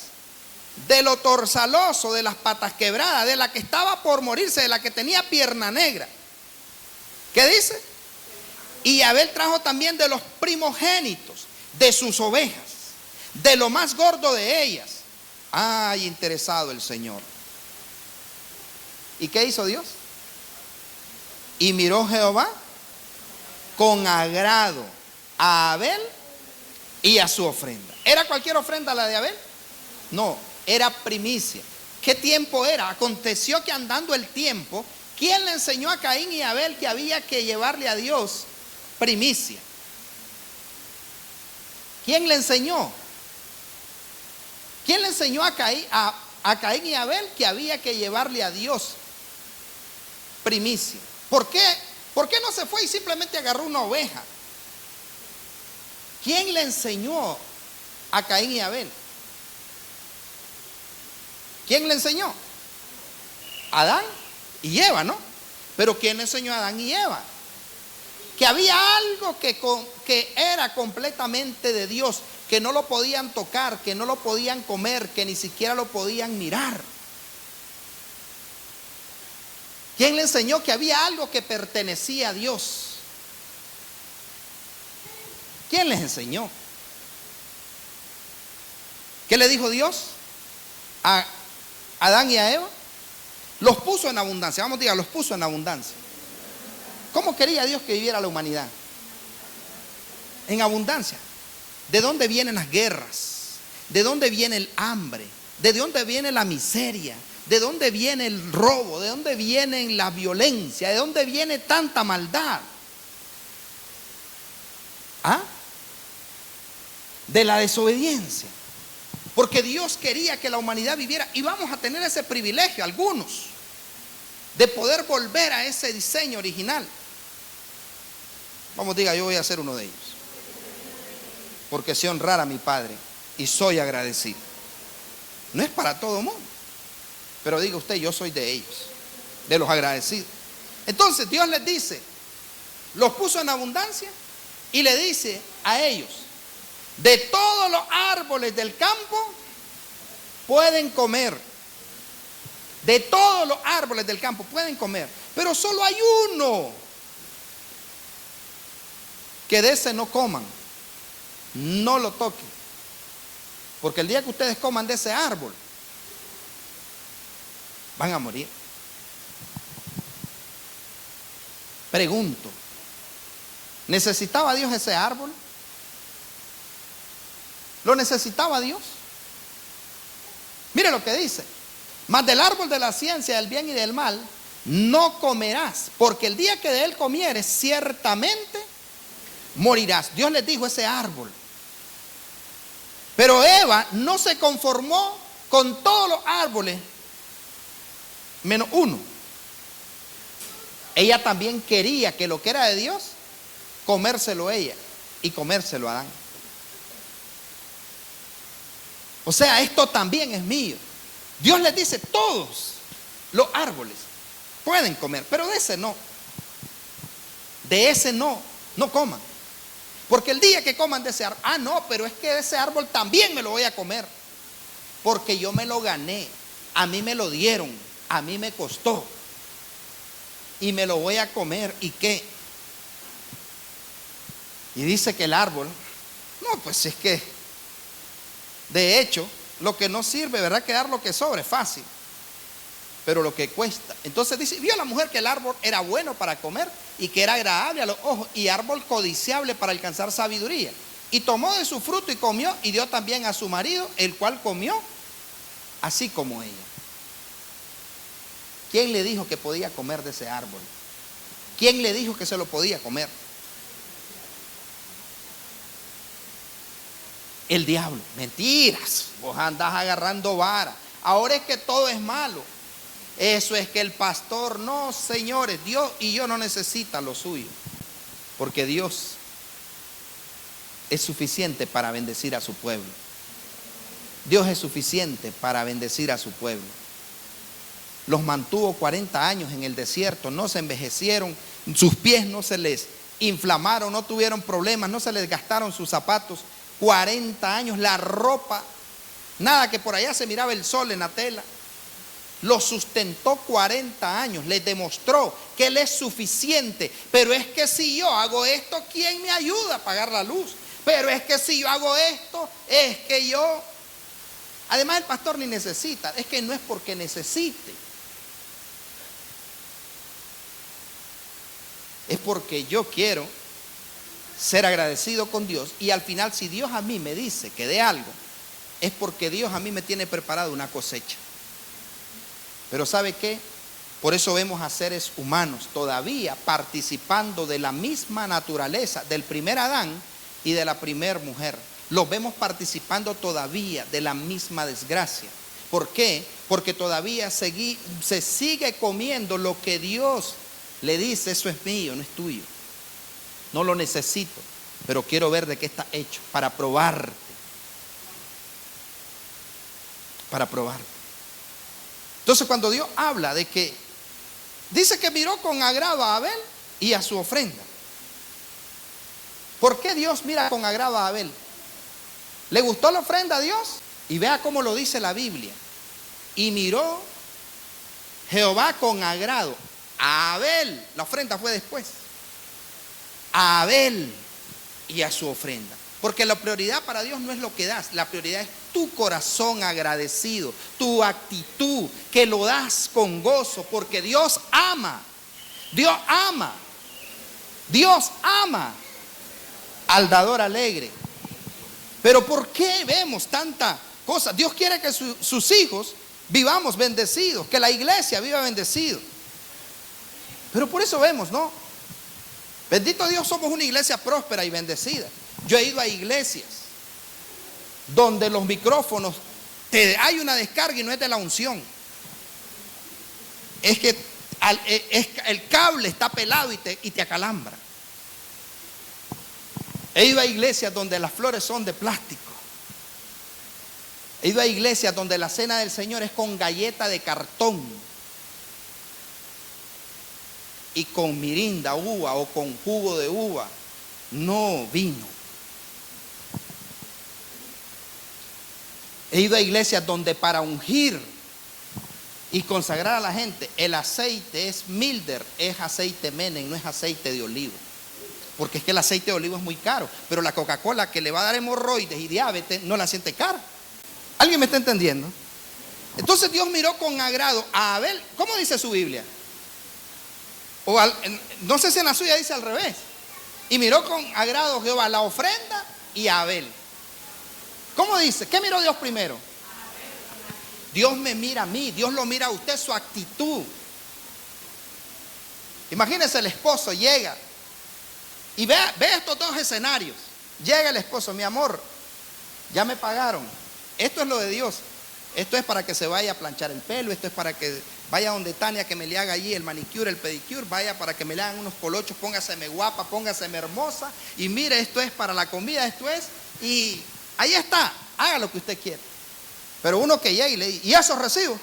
de lo torzaloso, de las patas quebradas, de la que estaba por morirse, de la que tenía pierna negra. ¿Qué dice? Y Abel trajo también de los primogénitos de sus ovejas, de lo más gordo de ellas. Ay, interesado el Señor. ¿Y qué hizo Dios? Y miró Jehová con agrado a Abel y a su ofrenda. ¿Era cualquier ofrenda la de Abel? No, era primicia. ¿Qué tiempo era? Aconteció que andando el tiempo, ¿quién le enseñó a Caín y a Abel que había que llevarle a Dios primicia? ¿Quién le enseñó? ¿Quién le enseñó a Caín y Abel que había que llevarle a Dios primicia? ¿Por qué no se fue y simplemente agarró una oveja? ¿Quién le enseñó a Caín y Abel? ¿Quién le enseñó? Adán y Eva, ¿no? Pero ¿quién le enseñó a Adán y Eva? Que había algo que era completamente de Dios, que no lo podían tocar, que no lo podían comer, que ni siquiera lo podían mirar. ¿Quién le enseñó que había algo que pertenecía a Dios? ¿Quién les enseñó? ¿Qué le dijo Dios a Adán y a Eva? Los puso en abundancia. Vamos a decir, los puso en abundancia. ¿Cómo quería Dios que viviera la humanidad? En abundancia. ¿De dónde vienen las guerras? ¿De dónde viene el hambre? ¿De dónde viene la miseria? ¿De dónde viene el robo? ¿De dónde viene la violencia? ¿De dónde viene tanta maldad? ¿Ah? De la desobediencia. Porque Dios quería que la humanidad viviera, y vamos a tener ese privilegio, algunos, de poder volver a ese diseño original. Vamos, diga, yo voy a ser uno de ellos. Porque sé honrar a mi Padre y soy agradecido. No es para todo mundo, pero diga usted, yo soy de ellos, de los agradecidos. Entonces Dios les dice, los puso en abundancia y le dice a ellos: de todos los árboles del campo pueden comer. De todos los árboles del campo pueden comer. Pero solo hay uno que de ese no coman. No lo toquen. Porque el día que ustedes coman de ese árbol, van a morir. Pregunto, ¿necesitaba Dios ese árbol? ¿Lo necesitaba Dios? Mire lo que dice: mas del árbol de la ciencia del bien y del mal no comerás, porque el día que de él comieres ciertamente morirás. Dios les dijo ese árbol. Pero Eva no se conformó con todos los árboles menos uno. Ella también quería que lo que era de Dios, comérselo ella y comérselo a Adán. O sea, esto también es mío. Dios les dice, todos los árboles pueden comer, pero de ese no. De ese no coman. Porque el día que coman de ese árbol, no, pero es que de ese árbol también me lo voy a comer. Porque yo me lo gané, a mí me lo dieron, a mí me costó. Y me lo voy a comer, ¿y qué? Y dice que el árbol, no, pues es que, de hecho, lo que no sirve, ¿verdad? Que dar lo que sobra es fácil, pero lo que cuesta. Entonces dice, vio la mujer que el árbol era bueno para comer y que era agradable a los ojos y árbol codiciable para alcanzar sabiduría. Y tomó de su fruto y comió, y dio también a su marido, el cual comió así como ella. ¿Quién le dijo que podía comer de ese árbol? ¿Quién le dijo que se lo podía comer? El diablo. Mentiras, vos andás agarrando vara. Ahora es que todo es malo. Eso es que el pastor, no, señores, Dios y yo no necesitan lo suyo, porque Dios es suficiente para bendecir a su pueblo. Dios es suficiente para bendecir a su pueblo. Los mantuvo 40 años en el desierto, no se envejecieron, sus pies no se les inflamaron, no tuvieron problemas, no se les gastaron sus zapatos. 40 años, la ropa, nada que por allá se miraba el sol en la tela. Lo sustentó 40 años, les demostró que Él es suficiente. Pero es que si yo hago esto, ¿quién me ayuda a pagar la luz? Pero es que si yo hago esto, es que yo... Además el pastor ni necesita, es que no es porque necesite. Es porque yo quiero ser agradecido con Dios, y al final si Dios a mí me dice que dé algo, es porque Dios a mí me tiene preparado una cosecha. Pero ¿sabe qué? Por eso vemos a seres humanos todavía participando de la misma naturaleza del primer Adán y de la primer mujer. los vemos participando todavía de la misma desgracia. ¿Por qué? Porque todavía se sigue comiendo lo que Dios le dice: eso es mío, no es tuyo. No lo necesito, pero quiero ver de qué está hecho para probarte. Para probarte. Entonces, cuando Dios habla de que dice que miró con agrado a Abel y a su ofrenda. ¿Por qué Dios mira con agrado a Abel? ¿Le gustó la ofrenda a Dios? Y vea cómo lo dice la Biblia. Y miró Jehová con agrado a Abel. La ofrenda fue después. A Abel y a su ofrenda. Porque la prioridad para Dios no es lo que das. La prioridad es tu corazón agradecido, tu actitud, que lo das con gozo. Porque Dios ama. Dios ama. Dios ama al dador alegre. Pero ¿por qué vemos tanta cosa? Dios quiere que sus hijos vivamos bendecidos, que la iglesia viva bendecido. Pero por eso vemos, ¿no? Bendito Dios, somos una iglesia próspera y bendecida. Yo he ido a iglesias donde los micrófonos, hay una descarga y no es de la unción. Es que el cable está pelado y te acalambra. He ido a iglesias donde las flores son de plástico. He ido a iglesias donde la cena del Señor es con galleta de cartón y con mirinda, uva o con jugo de uva, no vino. He ido a iglesias donde para ungir y consagrar a la gente el aceite es milder, es aceite Menem, no es aceite de olivo. Porque es que el aceite de olivo es muy caro, pero la Coca-Cola, que le va a dar hemorroides y diabetes, no la siente cara. ¿Alguien me está entendiendo? Entonces Dios miró con agrado a Abel. ¿Cómo dice su Biblia? No sé si en la suya dice al revés. Y miró con agrado Jehová la ofrenda y a Abel. ¿Cómo dice? ¿Qué miró Dios primero? Dios me mira a mí, Dios lo mira a usted, su actitud. Imagínese, el esposo llega y ve estos dos escenarios. Llega el esposo: mi amor, ya me pagaron. Esto es lo de Dios. Esto es para que se vaya a planchar el pelo. Esto es para que vaya donde Tania, que me le haga allí el manicure, el pedicure. Vaya para que me le hagan unos colochos. Póngaseme guapa, póngaseme hermosa. Y mire, esto es para la comida, esto es. Y ahí está, haga lo que usted quiera. Pero uno que llega y le dice: ¿y esos recibos?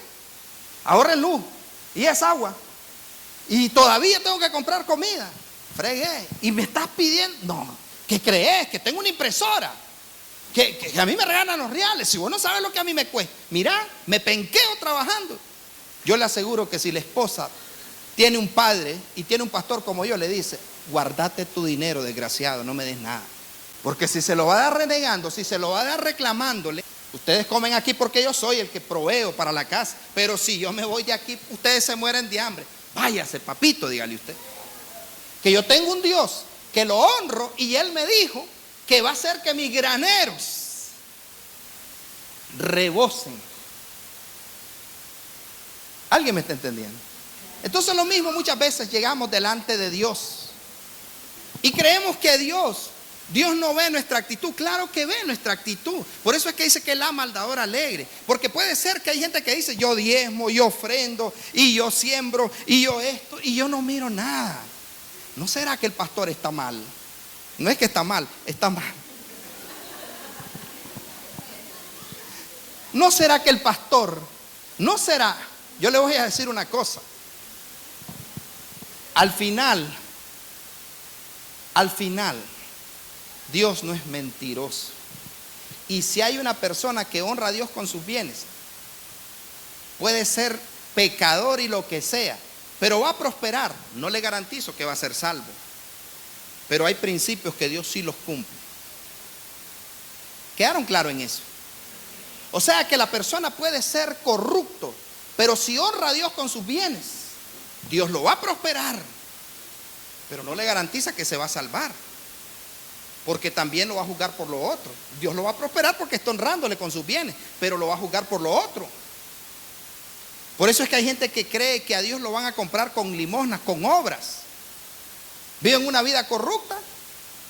Ahorren luz. ¿Y esa agua? Y todavía tengo que comprar comida. Fregué. Y me estás pidiendo. No, ¿qué crees? Que tengo una impresora. Que a mí me regalan los reales. Si vos no sabes lo que a mí me cuesta. Mirá, me penqueo trabajando. Yo le aseguro que si la esposa tiene un padre y tiene un pastor como yo, le dice: guardate tu dinero, desgraciado, no me des nada. Porque si se lo va a dar renegando, si se lo va a dar reclamándole, ustedes comen aquí porque yo soy el que proveo para la casa. Pero si yo me voy de aquí, ustedes se mueren de hambre. Váyase, papito, dígale usted. Que yo tengo un Dios que lo honro, y Él me dijo que va a hacer que mis graneros rebosen. ¿Alguien me está entendiendo? Entonces lo mismo, muchas veces llegamos delante de Dios y creemos que Dios no ve nuestra actitud. Claro que ve nuestra actitud. Por eso es que dice que Él ama al dador alegre. Porque puede ser que hay gente que dice: yo diezmo, yo ofrendo, y yo siembro, y yo esto, y yo no miro nada. ¿No será que el pastor está mal? No es que está mal, está mal. ¿No será que el pastor, no será? Yo le voy a decir una cosa. Al final, Dios no es mentiroso. Y si hay una persona que honra a Dios con sus bienes, puede ser pecador y lo que sea, pero va a prosperar. No le garantizo que va a ser salvo, pero hay principios que Dios sí los cumple. ¿Quedaron claros en eso? O sea que la persona puede ser corrupto, pero si honra a Dios con sus bienes, Dios lo va a prosperar, pero no le garantiza que se va a salvar, porque también lo va a juzgar por lo otro. Dios lo va a prosperar porque está honrándole con sus bienes, pero lo va a juzgar por lo otro. Por eso es que hay gente que cree que a Dios lo van a comprar con limosnas, con obras. Viven una vida corrupta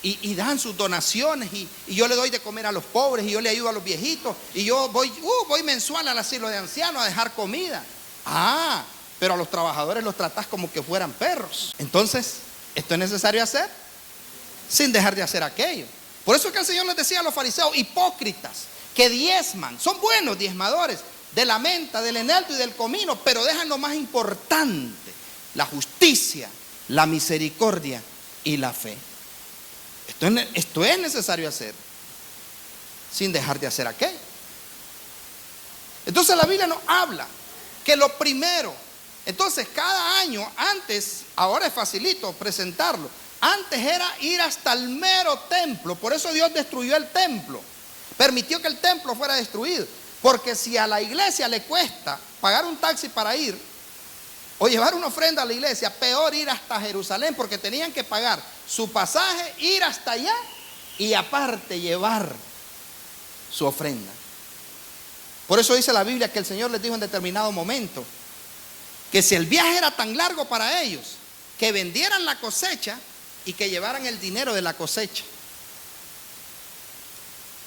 y dan sus donaciones y yo le doy de comer a los pobres y yo le ayudo a los viejitos y yo voy mensual al asilo de ancianos a dejar comida. Pero a los trabajadores los tratás como que fueran perros. Entonces, esto es necesario hacer sin dejar de hacer aquello. Por eso es que el Señor les decía a los fariseos, hipócritas, que diezman, son buenos diezmadores de la menta, del eneldo y del comino, pero dejan lo más importante, la justicia, la misericordia y la fe. Esto es necesario hacer sin dejar de hacer aquello. Entonces la Biblia nos habla que lo primero, entonces cada año antes, ahora es facilito presentarlo, antes era ir hasta el mero templo. Por eso Dios destruyó el templo, permitió que el templo fuera destruido, porque si a la iglesia le cuesta pagar un taxi para ir o llevar una ofrenda a la iglesia, peor ir hasta Jerusalén, porque tenían que pagar su pasaje, ir hasta allá y aparte llevar su ofrenda. Por eso dice la Biblia que el Señor les dijo en determinado momento que si el viaje era tan largo para ellos, que vendieran la cosecha y que llevaran el dinero de la cosecha.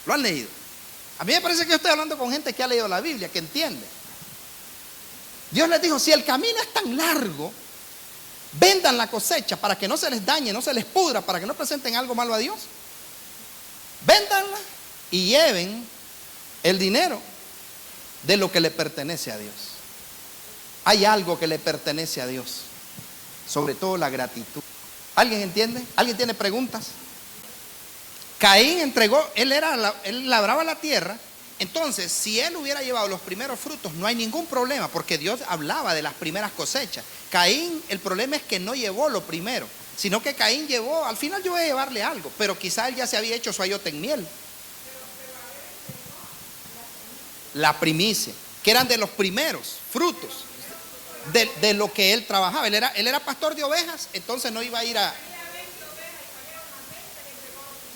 ¿Lo han leído? A mí me parece que yo estoy hablando con gente que ha leído la Biblia, que entiende. Dios les dijo, si el camino es tan largo, vendan la cosecha para que no se les dañe, no se les pudra, para que no presenten algo malo a Dios. Véndanla y lleven el dinero de lo que le pertenece a Dios. Hay algo que le pertenece a Dios, sobre todo la gratitud. ¿Alguien entiende? ¿Alguien tiene preguntas? Caín entregó, él labraba la tierra. Entonces, si él hubiera llevado los primeros frutos, no hay ningún problema, porque Dios hablaba de las primeras cosechas. Caín, el problema es que no llevó lo primero, sino que Caín llevó, al final yo voy a llevarle algo, pero quizá él ya se había hecho su ayote en miel. La primicia, que eran de los primeros frutos de lo que él trabajaba. Él era pastor de ovejas, entonces no iba a ir a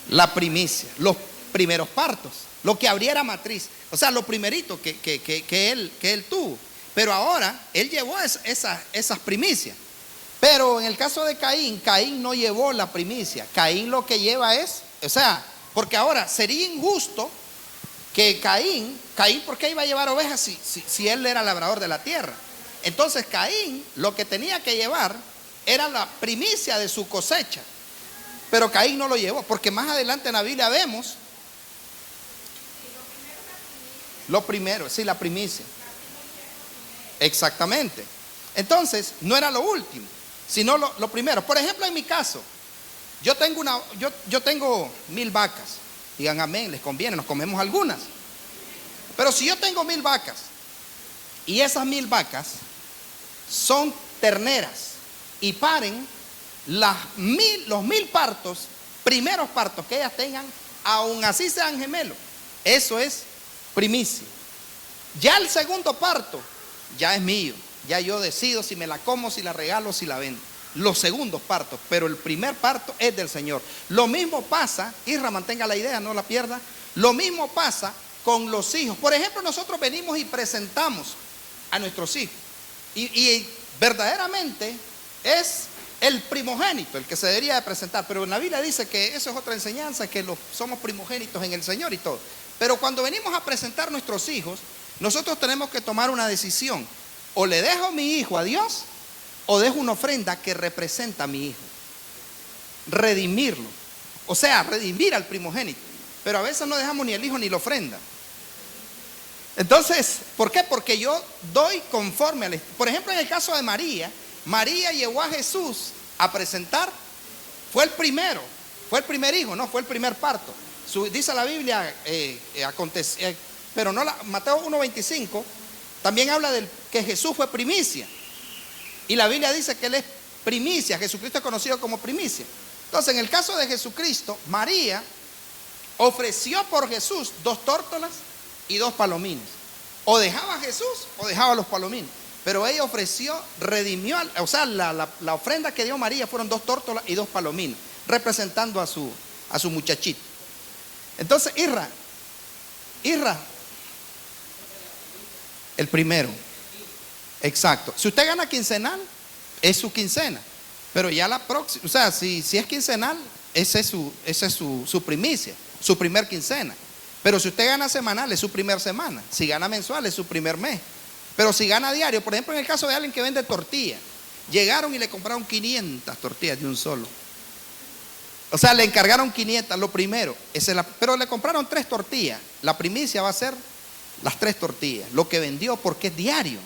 la primicia, los primeros partos. Lo que abriera matriz, o sea, lo primerito que él tuvo. Pero ahora él llevó esas primicias. Pero en el caso de Caín, Caín no llevó la primicia. Caín lo que lleva es, o sea, porque ahora sería injusto que Caín, ¿por qué iba a llevar ovejas si él era labrador de la tierra? Entonces Caín lo que tenía que llevar era la primicia de su cosecha. Pero Caín no lo llevó, porque más adelante en la Biblia vemos lo primero, sí, la primicia. Exactamente. Entonces, no era lo último, sino lo primero. Por ejemplo, en mi caso, yo tengo 1000 vacas. Digan amén, les conviene, nos comemos algunas. Pero si yo tengo 1000 vacas y esas 1000 vacas son terneras y paren los 1000 partos, primeros partos que ellas tengan, aun así sean gemelos, eso es primicia. Ya el segundo parto ya es mío, ya yo decido si me la como, si la regalo, si la vendo. Los segundos partos, pero el primer parto es del Señor. Lo mismo pasa, Isra, mantenga la idea, no la pierda. Lo mismo pasa con los hijos. Por ejemplo, nosotros venimos y presentamos a nuestros hijos y verdaderamente es el primogénito el que se debería de presentar, pero en la Biblia dice que eso es otra enseñanza, que somos primogénitos en el Señor y todo. Pero cuando venimos a presentar nuestros hijos, nosotros tenemos que tomar una decisión. O le dejo mi hijo a Dios, o dejo una ofrenda que representa a mi hijo. Redimirlo. O sea, redimir al primogénito. Pero a veces no dejamos ni el hijo ni la ofrenda. Entonces, ¿por qué? Porque yo doy conforme al... Por ejemplo, en el caso de María, María llevó a Jesús a presentar, fue el primero, fue el primer hijo, no, fue el primer parto. Dice la Biblia, pero no Mateo 1:25, también habla de que Jesús fue primicia. Y la Biblia dice que Él es primicia, Jesucristo es conocido como primicia. Entonces, en el caso de Jesucristo, María ofreció por Jesús 2 tórtolas y 2 palomines. O dejaba a Jesús o dejaba los palomines. Pero ella ofreció, redimió, o sea, la ofrenda que dio María fueron 2 tórtolas y 2 palomines, representando a su muchachito. Entonces, Isra, el primero. Exacto. Si usted gana quincenal, es su quincena. Pero ya la próxima, o sea, si es quincenal, ese es su primicia, su primer quincena. Pero si usted gana semanal, es su primer semana. Si gana mensual, es su primer mes. Pero si gana diario, por ejemplo, en el caso de alguien que vende tortillas, llegaron y le compraron 500 tortillas de un solo. O sea, le encargaron 500, lo primero. Pero le compraron 3 tortillas. La primicia va a ser las 3 tortillas. Lo que vendió porque es diario.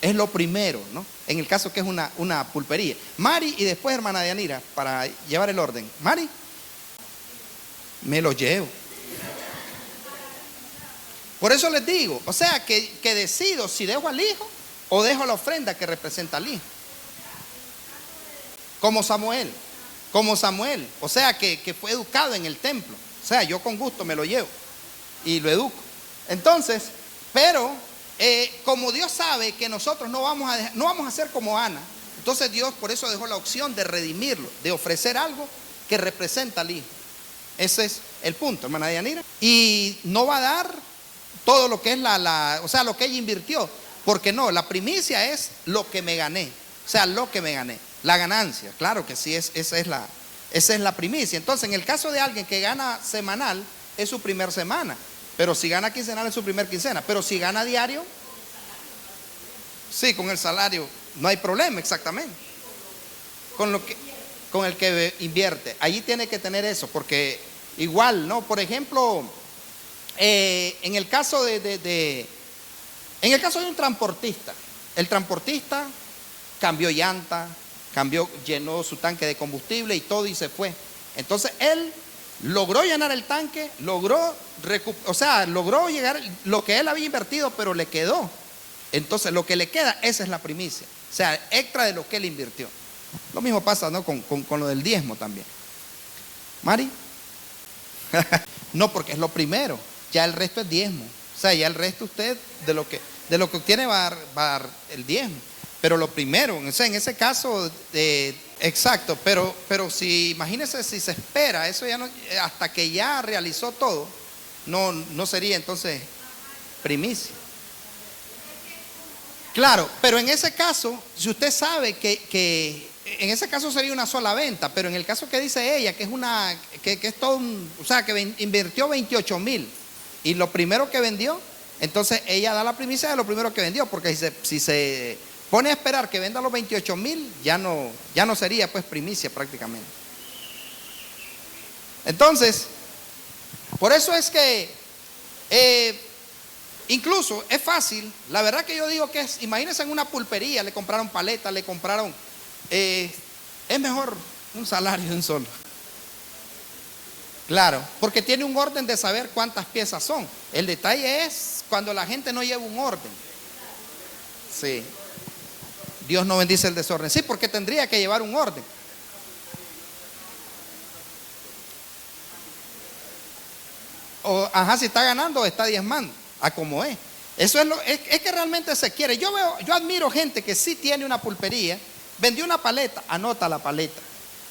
Es lo primero, ¿no? En el caso que es una pulpería. Mari y después hermana Yanira, para llevar el orden. Mari, me lo llevo. Por eso les digo, o sea, que decido si dejo al hijo o dejo la ofrenda que representa al hijo. Como Samuel, o sea, que fue educado en el templo. O sea, yo con gusto me lo llevo y lo educo. Entonces, pero como Dios sabe que nosotros no vamos a ser como Ana, entonces Dios por eso dejó la opción de redimirlo, de ofrecer algo que representa al hijo. Ese es el punto, hermana Yanira. Y no va a dar todo lo que es o sea, lo que ella invirtió, porque no, la primicia es lo que me gané, o sea, lo que me gané, la ganancia, claro que sí, esa es la primicia. Entonces, en el caso de alguien que gana semanal, es su primer semana, pero si gana quincenal es su primer quincena, pero si gana diario, sí, con el salario no hay problema, exactamente, con el que invierte, allí tiene que tener eso, porque igual, ¿no? Por ejemplo, en el caso de un transportista, el transportista cambió llanta, llenó su tanque de combustible y todo y se fue. Entonces él logró llenar el tanque, logró llegar lo que él había invertido, pero le quedó. Entonces lo que le queda, esa es la primicia, o sea, extra de lo que él invirtió. Lo mismo pasa, ¿no? con lo del diezmo también. Mari. No, porque es lo primero. Ya el resto es diezmo. O sea, ya el resto usted de lo que obtiene va a dar el diezmo. Pero lo primero, o sea, en ese caso, exacto, pero si, imagínese si se espera, eso ya no, hasta que ya realizó todo, no sería entonces primicia. Claro, pero en ese caso, si usted sabe que en ese caso sería una sola venta, pero en el caso que dice ella, que es todo o sea, que invirtió 28,000 y lo primero que vendió, entonces ella da la primicia de lo primero que vendió, porque si se pone a esperar que venda los 28,000, ya no sería pues primicia prácticamente. Entonces, por eso es que incluso es fácil, la verdad que yo digo que imagínense en una pulpería, le compraron paletas, le compraron, es mejor un salario de un solo. Claro, porque tiene un orden de saber cuántas piezas son. El detalle es cuando la gente no lleva un orden. Sí. Dios no bendice el desorden. Sí, porque tendría que llevar un orden. Si está ganando o está diezmando, a como es. Eso es que realmente se quiere. Yo admiro gente que sí tiene una pulpería, vendió una paleta, anota la paleta.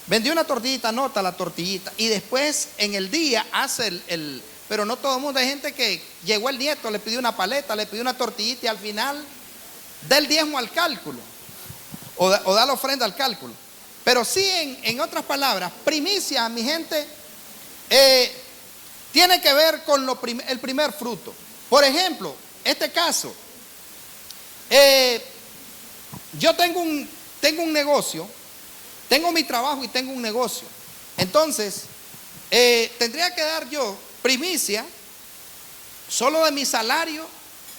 Vendió una tortillita, anota la tortillita. Y después en el día hace pero no todo el mundo. Hay gente que llegó el nieto, le pidió una paleta, le pidió una tortillita y al final da el diezmo al cálculo. O da la ofrenda al cálculo. Pero sí, en otras palabras, primicia, mi gente, tiene que ver con el primer fruto. Por ejemplo, este caso, yo tengo un negocio, tengo mi trabajo y tengo un negocio. Entonces, tendría que dar yo primicia solo de mi salario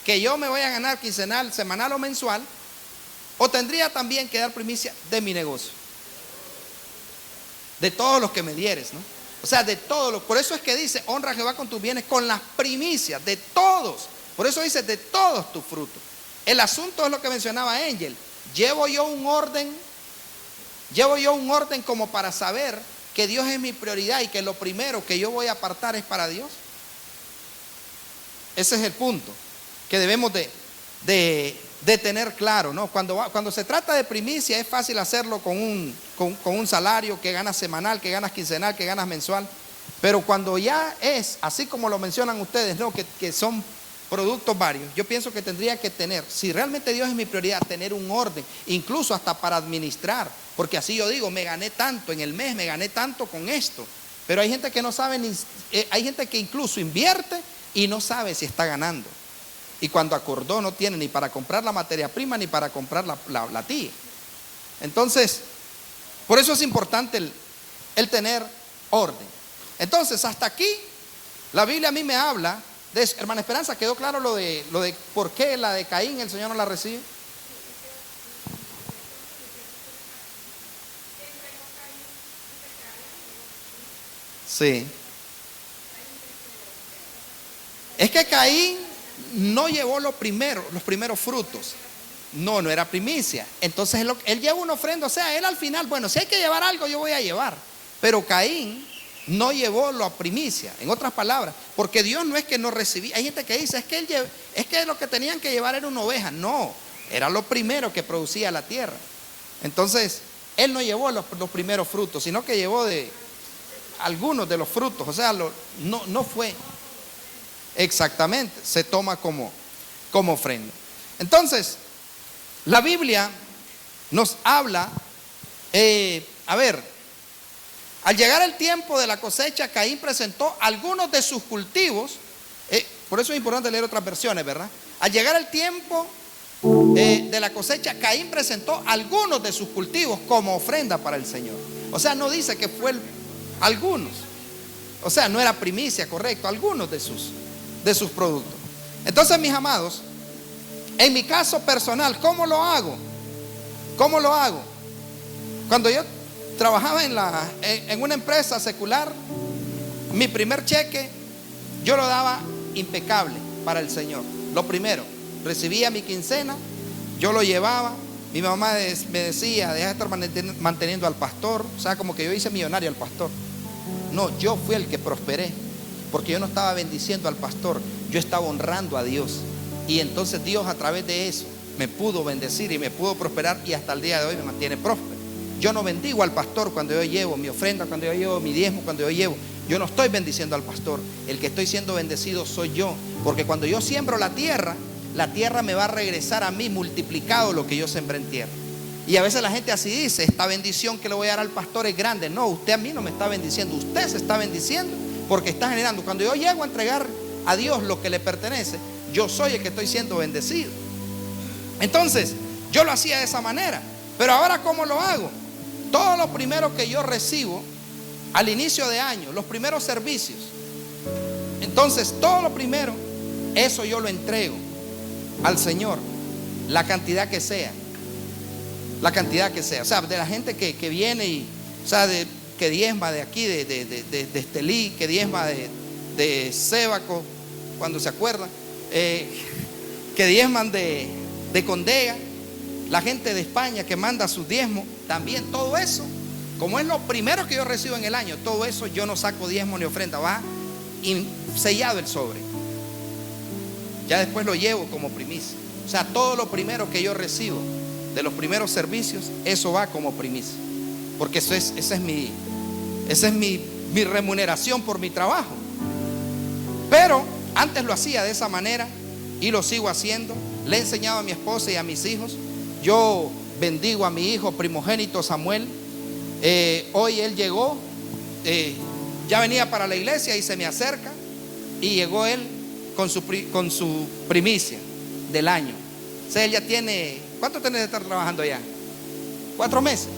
que yo me voy a ganar quincenal, semanal o mensual, o tendría también que dar primicia de mi negocio, de todos los que me dieres, ¿no? O sea, de todos. Por eso es que dice, honra a Jehová con tus bienes, con las primicias de todos. Por eso dice, de todos tus frutos. El asunto es lo que mencionaba Angel. Llevo yo un orden como para saber que Dios es mi prioridad y que lo primero que yo voy a apartar es para Dios. Ese es el punto que debemos de tener claro, ¿no? Cuando se trata de primicia es fácil hacerlo con un salario que ganas semanal, que ganas quincenal, que ganas mensual. Pero cuando ya es así como lo mencionan ustedes, ¿no? Que son productos varios. Yo pienso que tendría que tener, si realmente Dios es mi prioridad, tener un orden, incluso hasta para administrar, porque así yo digo, me gané tanto en el mes, me gané tanto con esto. Pero hay gente que no sabe ni, hay gente que incluso invierte y no sabe si está ganando. Y cuando acordó no tiene ni para comprar la materia prima ni para comprar la tía. Entonces, por eso es importante el tener orden. Entonces, hasta aquí, la Biblia a mí me habla de eso. Hermana Esperanza, ¿quedó claro lo de por qué la de Caín el Señor no la recibe? Sí. Es que Caín no llevó los primeros frutos. No era primicia. Entonces él lleva una ofrenda. O sea, él al final, bueno, si hay que llevar algo, yo voy a llevar. Pero Caín no llevó la primicia. En otras palabras, porque Dios no es que no recibía. Hay gente que dice, es que lo que tenían que llevar era una oveja. No, era lo primero que producía la tierra. Entonces, él no llevó los primeros frutos, sino que llevó de algunos de los frutos. O sea, no fue exactamente, se toma como ofrenda. Entonces, la Biblia nos habla, al llegar el tiempo de la cosecha, Caín presentó algunos de sus cultivos. Por eso es importante leer otras versiones, ¿verdad? Al llegar el tiempo de la cosecha, Caín presentó algunos de sus cultivos como ofrenda para el Señor. O sea, no dice que fue algunos. O sea, no era primicia, correcto, algunos de sus productos. Entonces, mis amados, en mi caso personal, ¿cómo lo hago? ¿Cómo lo hago? Cuando yo trabajaba en una empresa secular, mi primer cheque yo lo daba impecable para el Señor. Lo primero, recibía mi quincena, yo lo llevaba. Mi mamá me decía, deja de estar manteniendo al pastor. O sea, como que yo hice millonario al pastor. No, yo fui el que prosperé, porque yo no estaba bendiciendo al pastor, yo estaba honrando a Dios. Y entonces Dios a través de eso me pudo bendecir y me pudo prosperar, y hasta el día de hoy me mantiene próspero. Yo no bendigo al pastor cuando yo llevo mi ofrenda, cuando yo llevo mi diezmo, cuando yo llevo. Yo no estoy bendiciendo al pastor. El que estoy siendo bendecido soy yo. Porque cuando yo siembro la tierra me va a regresar a mí multiplicado lo que yo sembré en tierra. Y a veces la gente así dice, esta bendición que le voy a dar al pastor es grande. No, usted a mí no me está bendiciendo, usted se está bendiciendo porque está generando. Cuando yo llego a entregar a Dios lo que le pertenece, yo soy el que estoy siendo bendecido. Entonces, yo lo hacía de esa manera. Pero ahora, ¿cómo lo hago? Todo lo primero que yo recibo al inicio de año, los primeros servicios, entonces todo lo primero, eso yo lo entrego al Señor, la cantidad que sea. La cantidad que sea. O sea, de la gente que viene y, o sea, que diezma de aquí, de Estelí, que diezma de Sébaco, cuando se acuerdan, que diezman de Condega, la gente de España que manda sus diezmos, también todo eso, como es lo primero que yo recibo en el año, todo eso yo no saco diezmo ni ofrenda, va sellado el sobre. Ya después lo llevo como primicia. O sea, todo lo primero que yo recibo de los primeros servicios, eso va como primicia. Porque esa es mi remuneración por mi trabajo. Pero antes lo hacía de esa manera y lo sigo haciendo. Le he enseñado a mi esposa y a mis hijos. Yo bendigo a mi hijo primogénito Samuel. Hoy él llegó, ya venía para la iglesia y se me acerca. Y llegó él con su primicia del año. O sea, él ya tiene, ¿cuánto tiene de estar trabajando allá? 4 meses.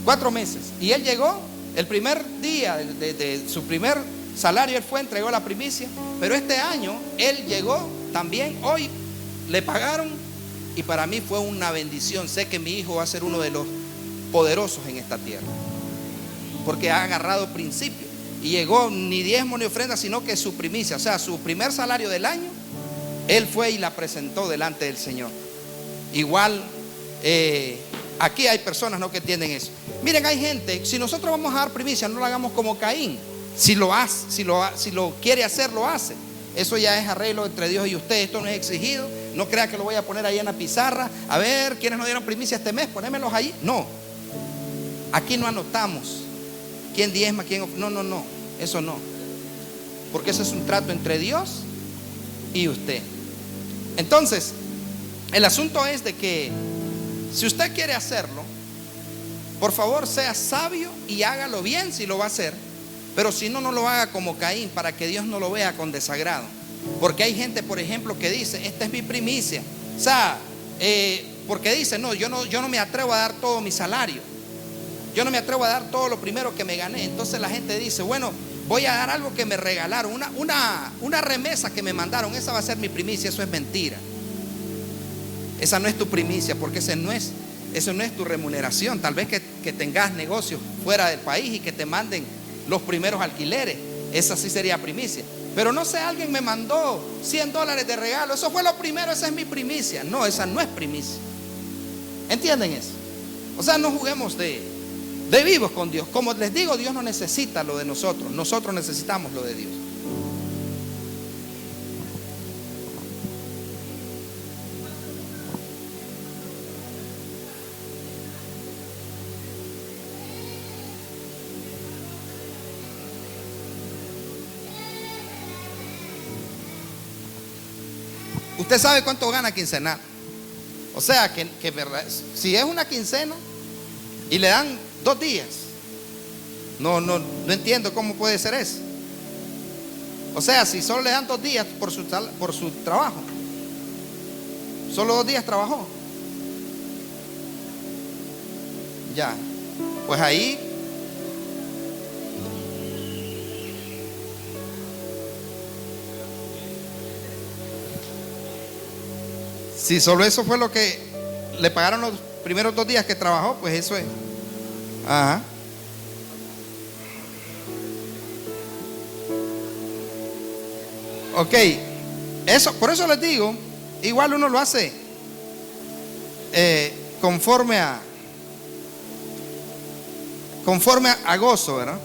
4 meses. Y él llegó el primer día de su primer salario, él fue, entregó la primicia. Pero este año él llegó también, hoy le pagaron, y para mí fue una bendición. Sé que mi hijo va a ser uno de los poderosos en esta tierra, porque ha agarrado principio. Y llegó ni diezmo ni ofrenda, sino que su primicia, o sea, su primer salario del año, él fue y la presentó delante del Señor. Igual, aquí hay personas no que entienden eso. Miren, hay gente, si nosotros vamos a dar primicia, no lo hagamos como Caín. Si lo quiere hacer, lo hace. Eso ya es arreglo entre Dios y usted. Esto no es exigido. No crea que lo voy a poner ahí en la pizarra. A ver, ¿quiénes nos dieron primicia este mes? Ponémelos ahí. No. Aquí no anotamos quién diezma, quién. No. Eso no. Porque eso es un trato entre Dios y usted. Entonces, el asunto es de que si usted quiere hacerlo, por favor sea sabio y hágalo bien si lo va a hacer. Pero si no, no lo haga como Caín, para que Dios no lo vea con desagrado. Porque hay gente, por ejemplo, que dice: esta es mi primicia. O sea, porque dice: no, yo no me atrevo a dar todo mi salario. Yo no me atrevo a dar todo lo primero que me gané. Entonces la gente dice: bueno, voy a dar algo que me regalaron, una remesa que me mandaron, esa va a ser mi primicia. Eso es mentira. Esa no es tu primicia, porque eso no es tu remuneración. Tal vez que tengas negocios fuera del país y que te manden los primeros alquileres. Esa sí sería primicia. Pero no sé, alguien me mandó $100 de regalo, eso fue lo primero, esa es mi primicia. No, esa no es primicia. ¿Entienden eso? O sea, no juguemos de vivos con Dios. Como les digo, Dios no necesita lo de nosotros. Nosotros necesitamos lo de Dios. Usted sabe cuánto gana quincenal. O sea, que si es una quincena y le dan 2 días, no entiendo cómo puede ser eso. O sea, si solo le dan 2 días por su trabajo, solo 2 días trabajó, ya, pues ahí si solo eso fue lo que le pagaron los primeros 2 días que trabajó, pues eso es. Ajá. Ok, por eso les digo, igual uno lo hace conforme a gozo, ¿verdad?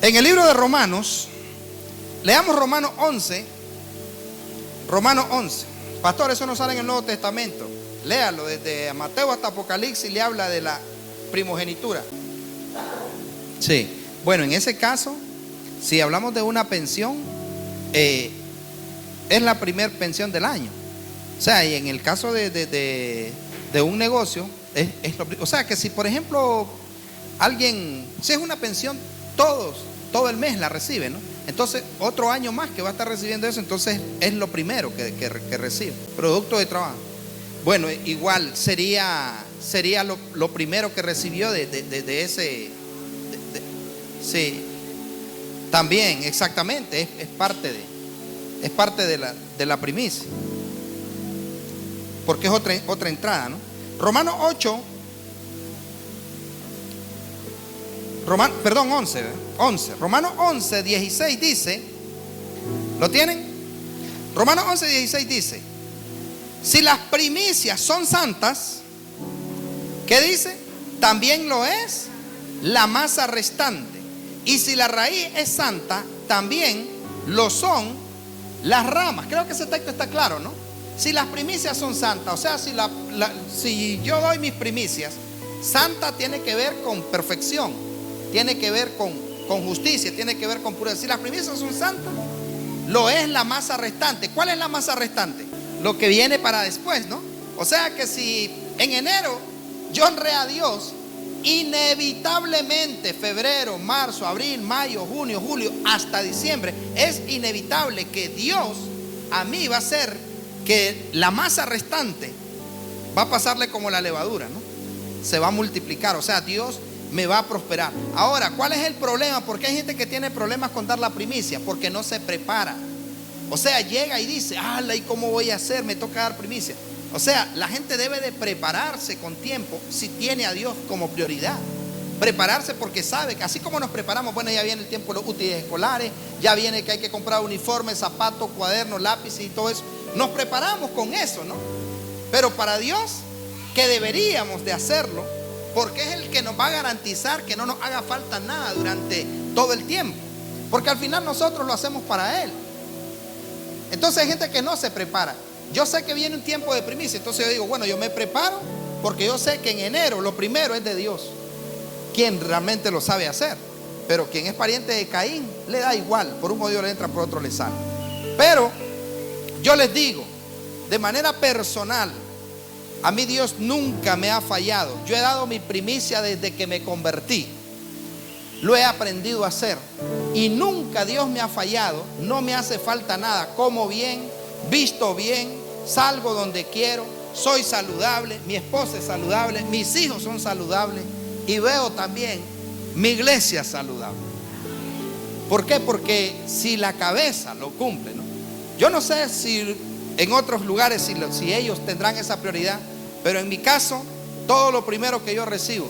En el libro de Romanos, leamos Romanos 11. Romanos 11. Pastor, eso no sale en el Nuevo Testamento. Léalo, desde Mateo hasta Apocalipsis le habla de la primogenitura. Sí. Bueno, en ese caso, si hablamos de una pensión, es la primer pensión del año. O sea, y en el caso de un negocio, o sea, que si por ejemplo alguien, si es una pensión, todo el mes la recibe, ¿no? Entonces, otro año más que va a estar recibiendo eso, entonces es lo primero que recibe, producto de trabajo. Bueno, igual sería lo primero que recibió de ese. Sí, también, exactamente, es parte de la primicia, porque es otra entrada, ¿no? Romanos 8. Perdón, 11. Romanos 11, 16 dice, ¿lo tienen? Romanos 11, 16 dice: si las primicias son santas, ¿qué dice? También lo es la masa restante. Y si la raíz es santa, también lo son las ramas. Creo que ese texto está claro, ¿no? Si las primicias son santas, o sea, si yo doy mis primicias, santa tiene que ver con perfección, tiene que ver con justicia, tiene que ver con pureza. Si las primicias son santas, lo es la masa restante. ¿Cuál es la masa restante? Lo que viene para después, ¿no? O sea que si en enero yo honré a Dios, inevitablemente febrero, marzo, abril, mayo, junio, julio, hasta diciembre, es inevitable que Dios a mí va a hacer que la masa restante va a pasarle como la levadura, ¿no? Se va a multiplicar, o sea, Dios me va a prosperar. Ahora, ¿cuál es el problema? Porque hay gente que tiene problemas con dar la primicia, porque no se prepara. O sea, llega y dice: ¡ala! ¿Y cómo voy a hacer? Me toca dar primicia. O sea, la gente debe de prepararse con tiempo si tiene a Dios como prioridad. Prepararse porque sabe que así como nos preparamos, bueno, ya viene el tiempo de los útiles escolares, ya viene que hay que comprar uniformes, zapatos, cuadernos, lápices y todo eso. Nos preparamos con eso, ¿no? Pero para Dios, que deberíamos de hacerlo, porque es el que nos va a garantizar que no nos haga falta nada durante todo el tiempo. Porque al final nosotros lo hacemos para Él. Entonces hay gente que no se prepara. Yo sé que viene un tiempo de primicia, entonces yo digo, bueno, yo me preparo porque yo sé que en enero lo primero es de Dios, quien realmente lo sabe hacer. Pero quien es pariente de Caín le da igual, por un odio le entra, por otro le sale. Pero Yo les digo, de manera personal, a mí Dios nunca me ha fallado. Yo he dado mi primicia desde que me convertí. Lo he aprendido a hacer y nunca Dios me ha fallado. No me hace falta nada. Como bien, visto bien, salgo donde quiero, soy saludable, mi esposa es saludable, mis hijos son saludables y veo también mi iglesia saludable. ¿Por qué? Porque si la cabeza lo cumple, ¿no? Yo no sé si en otros lugares si ellos tendrán esa prioridad, pero en mi caso todo lo primero que yo recibo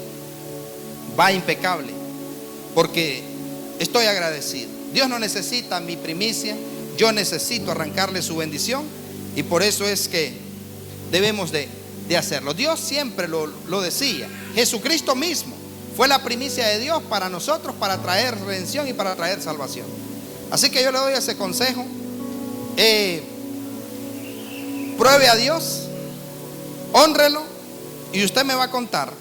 va impecable, porque estoy agradecido. Dios no necesita mi primicia, yo necesito arrancarle su bendición, y por eso es que debemos de hacerlo. Dios siempre lo decía. Jesucristo mismo fue la primicia de Dios para nosotros, para traer redención y para traer salvación. Así que yo le doy ese consejo. Pruebe a Dios, hónrelo, y usted me va a contar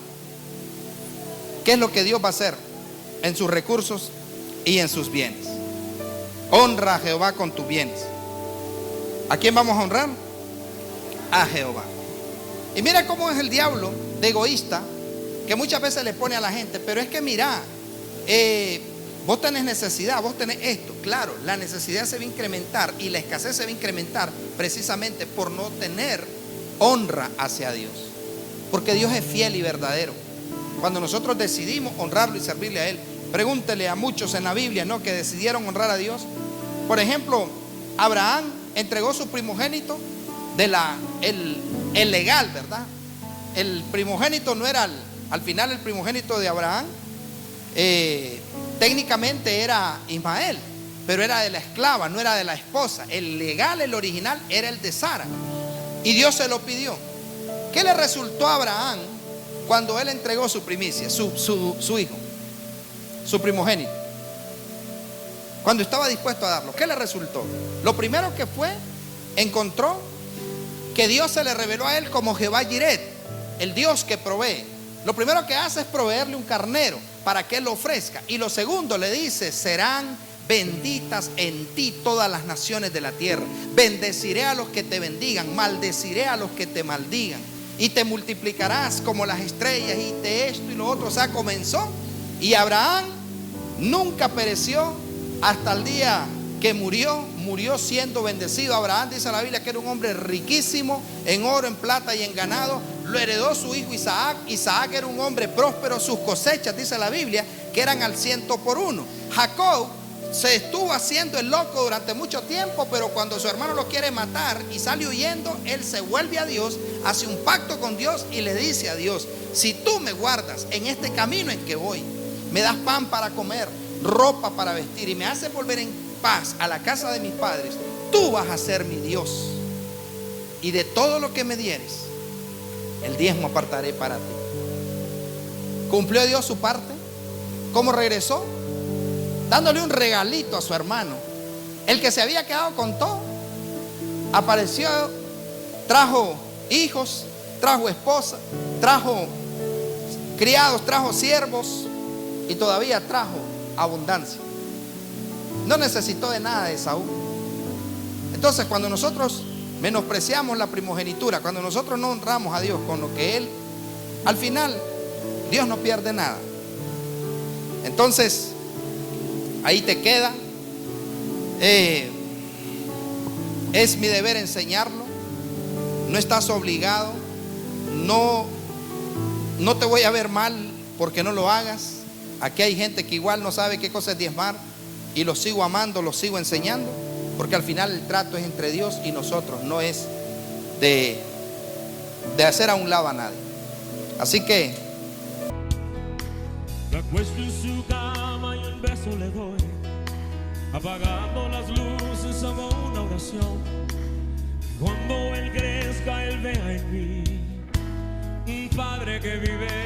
qué es lo que Dios va a hacer en sus recursos y en sus bienes. Honra a Jehová con tus bienes. ¿A quién vamos a honrar? A Jehová. Y mira cómo es el diablo de egoísta, que muchas veces le pone a la gente, pero es que mira, vos tenés necesidad, vos tenés esto. Claro, la necesidad se va a incrementar y la escasez se va a incrementar precisamente por no tener honra hacia Dios, porque Dios es fiel y verdadero. Cuando nosotros decidimos honrarlo y servirle a Él, pregúntele a muchos en la Biblia, ¿no?, que decidieron honrar a Dios. Por ejemplo, Abraham entregó su primogénito el legal, ¿verdad? El primogénito no era al final el primogénito de Abraham, técnicamente era Ismael, pero era de la esclava, no era de la esposa. El legal, el original, era el de Sara, y Dios se lo pidió. ¿Qué le resultó a Abraham cuando él entregó su primicia, su hijo, su primogénito? Cuando estaba dispuesto a darlo, ¿qué le resultó? Lo primero que fue, encontró que Dios se le reveló a él como Jehová Jiret, el Dios que provee. Lo primero que hace es proveerle un carnero para que él lo ofrezca. Y lo segundo le dice: serán benditas en ti todas las naciones de la tierra. Bendeciré a los que te bendigan, maldeciré a los que te maldigan. Y te multiplicarás como las estrellas, y de esto y lo otro. O sea, comenzó. Y Abraham nunca pereció hasta el día que murió siendo bendecido. Abraham, dice la Biblia, que era un hombre riquísimo en oro, en plata y en ganado. Lo heredó su hijo Isaac. Isaac era un hombre próspero. Sus cosechas, dice la Biblia, que eran al 100%. Jacob se estuvo haciendo el loco durante mucho tiempo, pero cuando su hermano lo quiere matar y sale huyendo, él se vuelve a Dios, hace un pacto con Dios y le dice a Dios: si tú me guardas en este camino en que voy, me das pan para comer, ropa para vestir, y me haces volver en paz a la casa de mis padres, tú vas a ser mi Dios, y de todo lo que me dieres, el diezmo apartaré para ti. ¿Cumplió Dios su parte? ¿Cómo regresó? Dándole un regalito a su hermano, el que se había quedado con todo. Apareció, trajo hijos, trajo esposa, trajo criados, trajo siervos, y todavía trajo abundancia. No necesitó de nada de Esaú. Entonces, cuando nosotros menospreciamos la primogenitura, cuando nosotros no honramos a Dios con lo que Él, al final Dios no pierde nada. Entonces, ahí te queda. Es mi deber enseñarlo. No estás obligado. No te voy a ver mal porque no lo hagas. Aquí hay gente que igual no sabe qué cosa es diezmar, y lo sigo amando, lo sigo enseñando, porque al final el trato es entre Dios y nosotros, no es de hacer a un lado a nadie. Así que me acuesto en su cama y un beso le doy, apagando las luces hago una oración. Cuando él crezca, él vea en mí un padre que vive